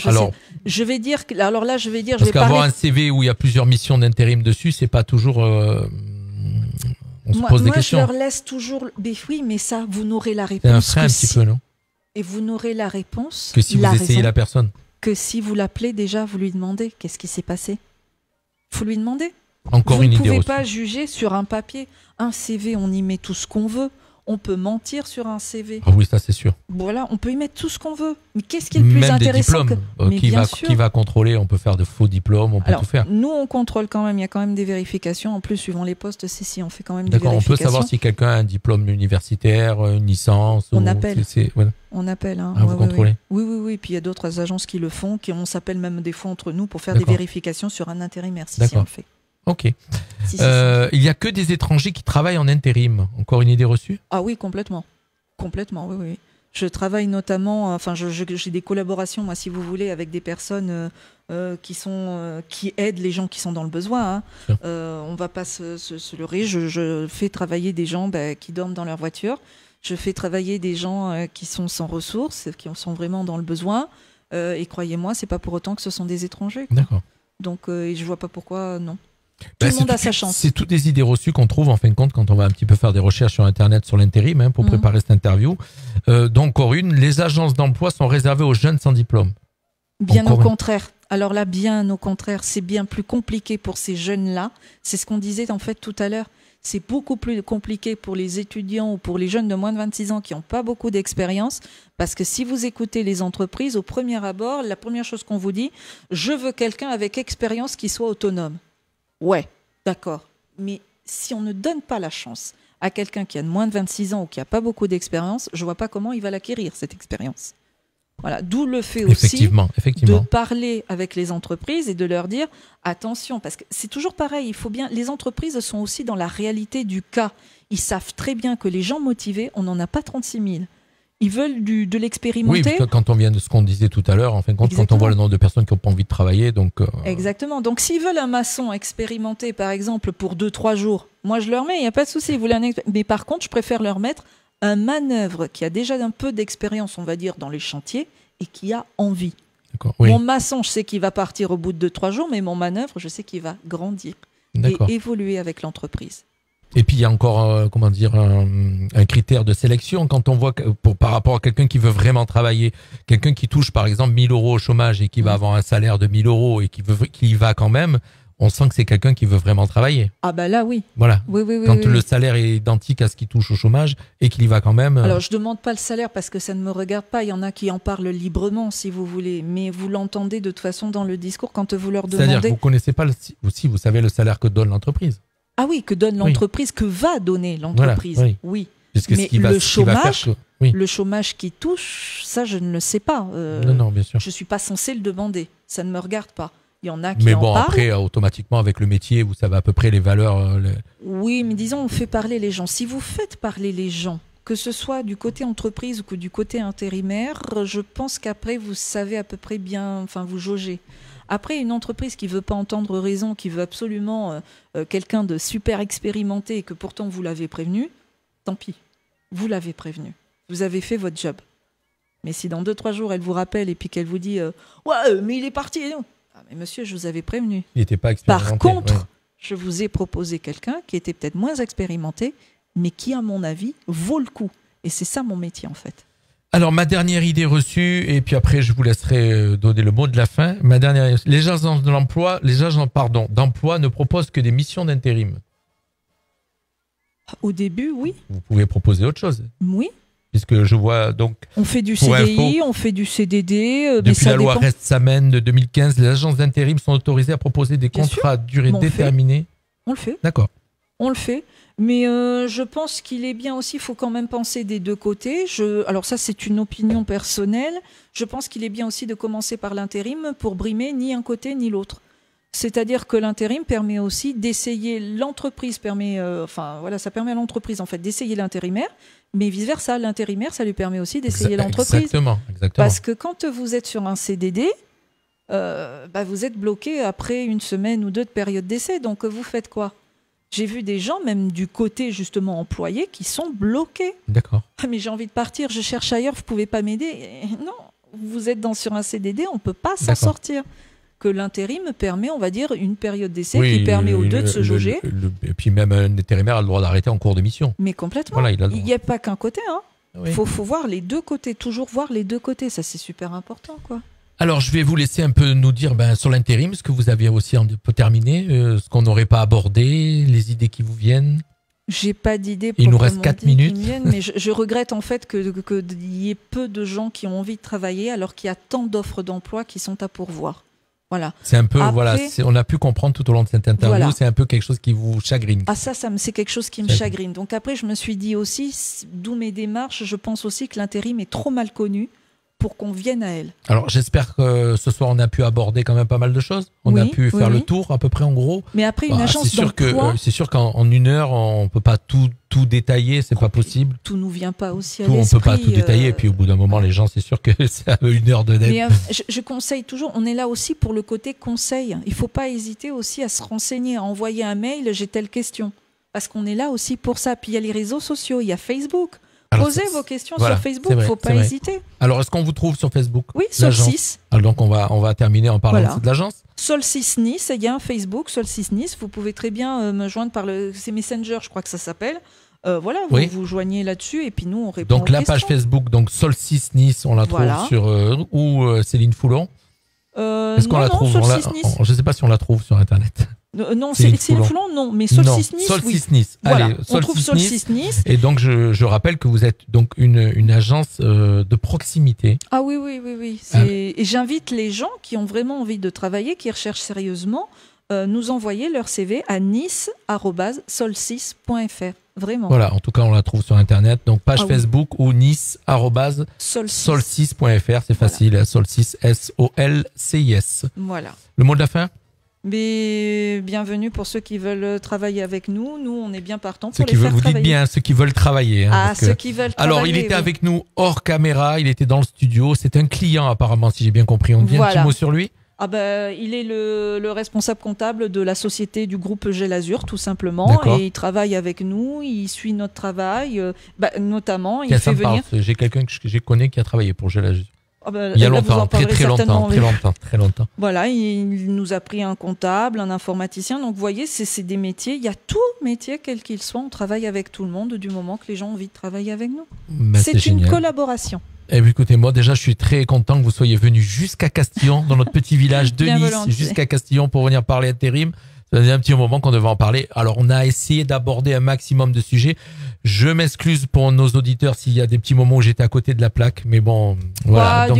je vais dire. Alors là, je vais dire. Parce qu'avoir un CV où il y a plusieurs missions d'intérim dessus, c'est pas toujours. On se pose des questions. Moi, je leur laisse toujours. Oui, mais ça, vous n'aurez la réponse. C'est un frein un petit peu, non ? Et vous n'aurez la réponse. Que si vous essayez la personne. Que si vous l'appelez déjà, vous lui demandez qu'est-ce qui s'est passé. Faut lui demander. Encore une idée reçue. Vous ne pouvez pas juger sur un papier. Un CV, on y met tout ce qu'on veut. On peut mentir sur un CV. Ah oui, ça c'est sûr. Voilà, on peut y mettre tout ce qu'on veut. Mais qu'est-ce qui est le plus Même des intéressant diplômes, Mais bien sûr. qui va contrôler, on peut faire de faux diplômes, on peut Alors, tout faire. nous, on contrôle quand même, il y a quand même des vérifications. En plus, suivant les postes, si, on fait quand même des D'accord, on vérifications. peut savoir si quelqu'un a un diplôme universitaire, une licence. On ou appelle. Voilà. On appelle. Hein. Ah, vous contrôlez. Oui. Puis il y a d'autres agences qui le font, on s'appelle même des fois entre nous pour faire des D'accord. vérifications sur un intérimaire. Si, D'accord. on le fait. Ok. Si, Il y a que des étrangers qui travaillent en intérim. Encore une idée reçue? Ah oui, complètement. Complètement, oui. Je travaille notamment, enfin, j'ai des collaborations, moi, si vous voulez, avec des personnes qui aident les gens qui sont dans le besoin. Hein. On va pas se leurrer. Je fais travailler des gens qui dorment dans leur voiture. Je fais travailler des gens qui sont sans ressources, qui sont vraiment dans le besoin. Et croyez-moi, c'est pas pour autant que ce sont des étrangers. D'accord. Donc, et je vois pas pourquoi non. Bah, Tout le monde a sa chance. C'est toutes des idées reçues qu'on trouve en fin de compte quand on va un petit peu faire des recherches sur Internet sur l'intérim pour préparer cette interview. Donc, encore une, les agences d'emploi sont réservées aux jeunes sans diplôme. Bien au contraire. Alors là, bien au contraire, c'est bien plus compliqué pour ces jeunes-là. C'est ce qu'on disait en fait tout à l'heure. C'est beaucoup plus compliqué pour les étudiants ou pour les jeunes de moins de 26 ans qui n'ont pas beaucoup d'expérience. Parce que si vous écoutez les entreprises, au premier abord, la première chose qu'on vous dit, je veux quelqu'un avec expérience qui soit autonome. Ouais, d'accord. Mais si on ne donne pas la chance à quelqu'un qui a de moins de 26 ans ou qui n'a pas beaucoup d'expérience, je ne vois pas comment il va l'acquérir, cette expérience. Voilà, d'où le fait aussi de parler avec les entreprises et de leur dire attention, parce que c'est toujours pareil, il faut bien. Les entreprises sont aussi dans la réalité du cas. Ils savent très bien que les gens motivés, on n'en a pas 36 000. Ils veulent de l'expérimenter. Oui, parce que quand on vient de ce qu'on disait tout à l'heure, en fin de compte, quand on voit le nombre de personnes qui n'ont pas envie de travailler, donc. Exactement. Donc, s'ils veulent un maçon expérimenté, par exemple, pour 2-3 jours, moi je leur mets, il n'y a pas de souci. Mais par contre, je préfère leur mettre un manœuvre qui a déjà un peu d'expérience, on va dire, dans les chantiers et qui a envie. Oui. Mon maçon, je sais qu'il va partir au bout de 2-3 jours, mais mon manœuvre, je sais qu'il va grandir et évoluer avec l'entreprise. Et puis il y a encore un critère de sélection quand on voit par rapport à quelqu'un qui veut vraiment travailler, quelqu'un qui touche par exemple 1 000 euros au chômage et qui va avoir un salaire de 1 000 euros et qui y va quand même, on sent que c'est quelqu'un qui veut vraiment travailler. Ah bah là oui. Voilà. Oui, quand le salaire est identique à ce qui touche au chômage et qu'il y va quand même. Alors je demande pas le salaire parce que ça ne me regarde pas. Il y en a qui en parlent librement si vous voulez, mais vous l'entendez de toute façon dans le discours quand vous leur demandez. C'est-à-dire que vous connaissez pas si vous savez le salaire que donne l'entreprise. Ah oui, que donne l'entreprise, que va donner l'entreprise. Voilà, oui. Mais le chômage, le chômage qui touche, ça je ne le sais pas. Non, bien sûr. Je suis pas censée le demander. Ça ne me regarde pas. Il y en a qui mais en bon, parlent. après, automatiquement, avec le métier, vous savez à peu près les valeurs. Oui, mais disons, on fait parler les gens. Si vous faites parler les gens, que ce soit du côté entreprise ou que du côté intérimaire, je pense qu'après, vous savez à peu près bien, enfin, vous jaugez. Après, une entreprise qui ne veut pas entendre raison, qui veut absolument quelqu'un de super expérimenté et que pourtant vous l'avez prévenu, tant pis, vous l'avez prévenu. Vous avez fait votre job. Mais si dans 2-3 jours, elle vous rappelle et puis qu'elle vous dit « Ouais, mais il est parti !» Ah, mais monsieur, je vous avais prévenu. Il n'était pas expérimenté. Par contre, je vous ai proposé quelqu'un qui était peut-être moins expérimenté, mais qui, à mon avis, vaut le coup. Et c'est ça mon métier, en fait. Alors, ma dernière idée reçue, et puis après, je vous laisserai donner le mot de la fin. Les agences d'emploi ne proposent que des missions d'intérim. Au début, oui. Vous pouvez proposer autre chose. Oui. Puisque je vois donc. On fait du CDI, on fait du CDD. Depuis la loi Reste-Samen de 2015, les agences d'intérim sont autorisées à proposer des contrats à durée déterminée. On le fait. D'accord. On le fait. Mais je pense qu'il est bien aussi, il faut quand même penser des deux côtés. Alors ça, c'est une opinion personnelle. Je pense qu'il est bien aussi de commencer par l'intérim pour brimer ni un côté ni l'autre. C'est-à-dire que l'intérim permet aussi d'essayer, l'entreprise permet, ça permet à l'entreprise en fait d'essayer l'intérimaire, mais vice-versa, l'intérimaire, ça lui permet aussi d'essayer l'entreprise. Exactement. Parce que quand vous êtes sur un CDD, vous êtes bloqué après 1 semaine ou 2 de période d'essai. Donc vous faites quoi ? J'ai vu des gens, même du côté justement employé, qui sont bloqués. D'accord. Ah, mais j'ai envie de partir, je cherche ailleurs, vous ne pouvez pas m'aider. Non, vous êtes sur un CDD, on ne peut pas s'en sortir. Que l'intérim permet, on va dire, une période d'essai qui permet aux deux de se jauger. Et puis même un intérimaire a le droit d'arrêter en cours de mission. Mais complètement. Voilà, il n'y a pas qu'un côté. Oui. Faut voir les deux côtés, toujours voir les deux côtés. Ça, c'est super important, quoi. Alors, je vais vous laisser un peu nous dire sur l'intérim, ce que vous avez aussi un peu terminé, ce qu'on n'aurait pas abordé, les idées qui vous viennent. J'ai pas d'idée. Il nous reste 4 minutes. Mais je regrette en fait qu'il y ait peu de gens qui ont envie de travailler alors qu'il y a tant d'offres d'emploi qui sont à pourvoir. Voilà. C'est un peu, Après, on a pu comprendre tout au long de cette interview, voilà. C'est un peu quelque chose qui vous chagrine. Ah c'est quelque chose qui me chagrine. Donc après, je me suis dit aussi, d'où mes démarches, je pense aussi que l'intérim est trop mal connu pour qu'on vienne à elle. Alors j'espère que ce soir on a pu aborder quand même pas mal de choses. On a pu faire le tour à peu près en gros. Mais après une agence d'emploi... C'est sûr qu'en une heure on peut pas tout détailler, c'est pas possible. Tout nous vient pas aussi à l'esprit. On peut pas tout détailler et puis au bout d'un moment les gens c'est sûr que c'est à une heure de net. Mais je conseille toujours, on est là aussi pour le côté conseil. Il faut pas hésiter aussi à se renseigner, à envoyer un mail, j'ai telle question. Parce qu'on est là aussi pour ça. Puis il y a les réseaux sociaux, il y a Facebook. Posez vos questions sur Facebook, il ne faut pas hésiter. Alors, est-ce qu'on vous trouve sur Facebook? Oui, Solstice. Alors, donc, on va terminer en parlant de l'agence. Solstice Nice, il y a un Facebook, Solstice Nice. Vous pouvez très bien me joindre par c'est Messenger, je crois que ça s'appelle. Voilà, vous vous joignez là-dessus et puis nous, on répond donc, la page Facebook, donc Solstice Nice, on la trouve sur Céline Foulon. Est-ce qu'on la trouve? Je ne sais pas si on la trouve sur Internet. Non, Céline Foulon, non, mais Solstice Nice, Solstice Nice. Voilà, allez, on trouve Solstice Nice. Et donc, je rappelle que vous êtes donc une agence de proximité. Ah oui. Et j'invite les gens qui ont vraiment envie de travailler, qui recherchent sérieusement, nous envoyer leur CV à nice@solstice.fr. Vraiment. Voilà, en tout cas, on la trouve sur Internet. Donc, page Facebook ou nice@solstice.fr. C'est facile, Solstice, SOLCIS. Voilà. Le mot de la fin? Mais bienvenue pour ceux qui veulent travailler avec nous. Nous, on est bien partants pour les faire vous travailler. Dites bien, ceux qui veulent travailler. Ceux qui veulent travailler. Alors, il était avec nous hors caméra, il était dans le studio. C'est un client apparemment, si j'ai bien compris. On dit un petit mot sur lui? Il est le responsable comptable de la société du groupe Gelazur, tout simplement. Et il travaille avec nous, il suit notre travail. Notamment, il fait venir... J'ai quelqu'un que je connais qui a travaillé pour Gelazur. Il y a longtemps, très longtemps. Voilà, il nous a pris un comptable, un informaticien. Donc, vous voyez, c'est des métiers. Il y a tout métier, quel qu'il soit. On travaille avec tout le monde du moment que les gens ont envie de travailler avec nous. C'est une collaboration. Eh bien, écoutez, moi, déjà, je suis très content que vous soyez venu jusqu'à Castillon, dans notre petit village de Nice, jusqu'à Castillon pour venir parler intérim. Ça faisait un petit moment qu'on devait en parler. Alors, on a essayé d'aborder un maximum de sujets. Je m'excuse pour nos auditeurs s'il y a des petits moments où j'étais à côté de la plaque, mais bon, voilà. Pas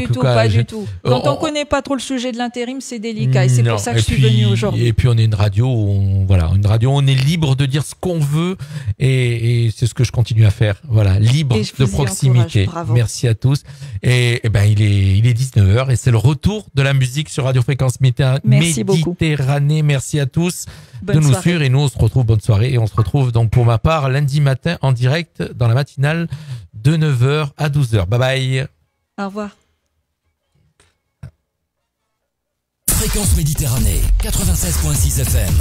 du tout. Quand on connaît pas trop le sujet de l'intérim, c'est délicat et c'est pour ça que je suis venu aujourd'hui. Et puis, on est une radio où on est libre de dire ce qu'on veut et c'est ce que je continue à faire. Voilà, libre de proximité. Merci à tous. Et ben, il est 19h et c'est le retour de la musique sur Radio Fréquence Méditerranée. Merci à tous de nous suivre et nous on se retrouve, bonne soirée, et on se retrouve donc pour ma part lundi matin en direct dans la matinale de 9h à 12h. Bye bye. Au revoir. Fréquence Méditerranée 96.6 FM.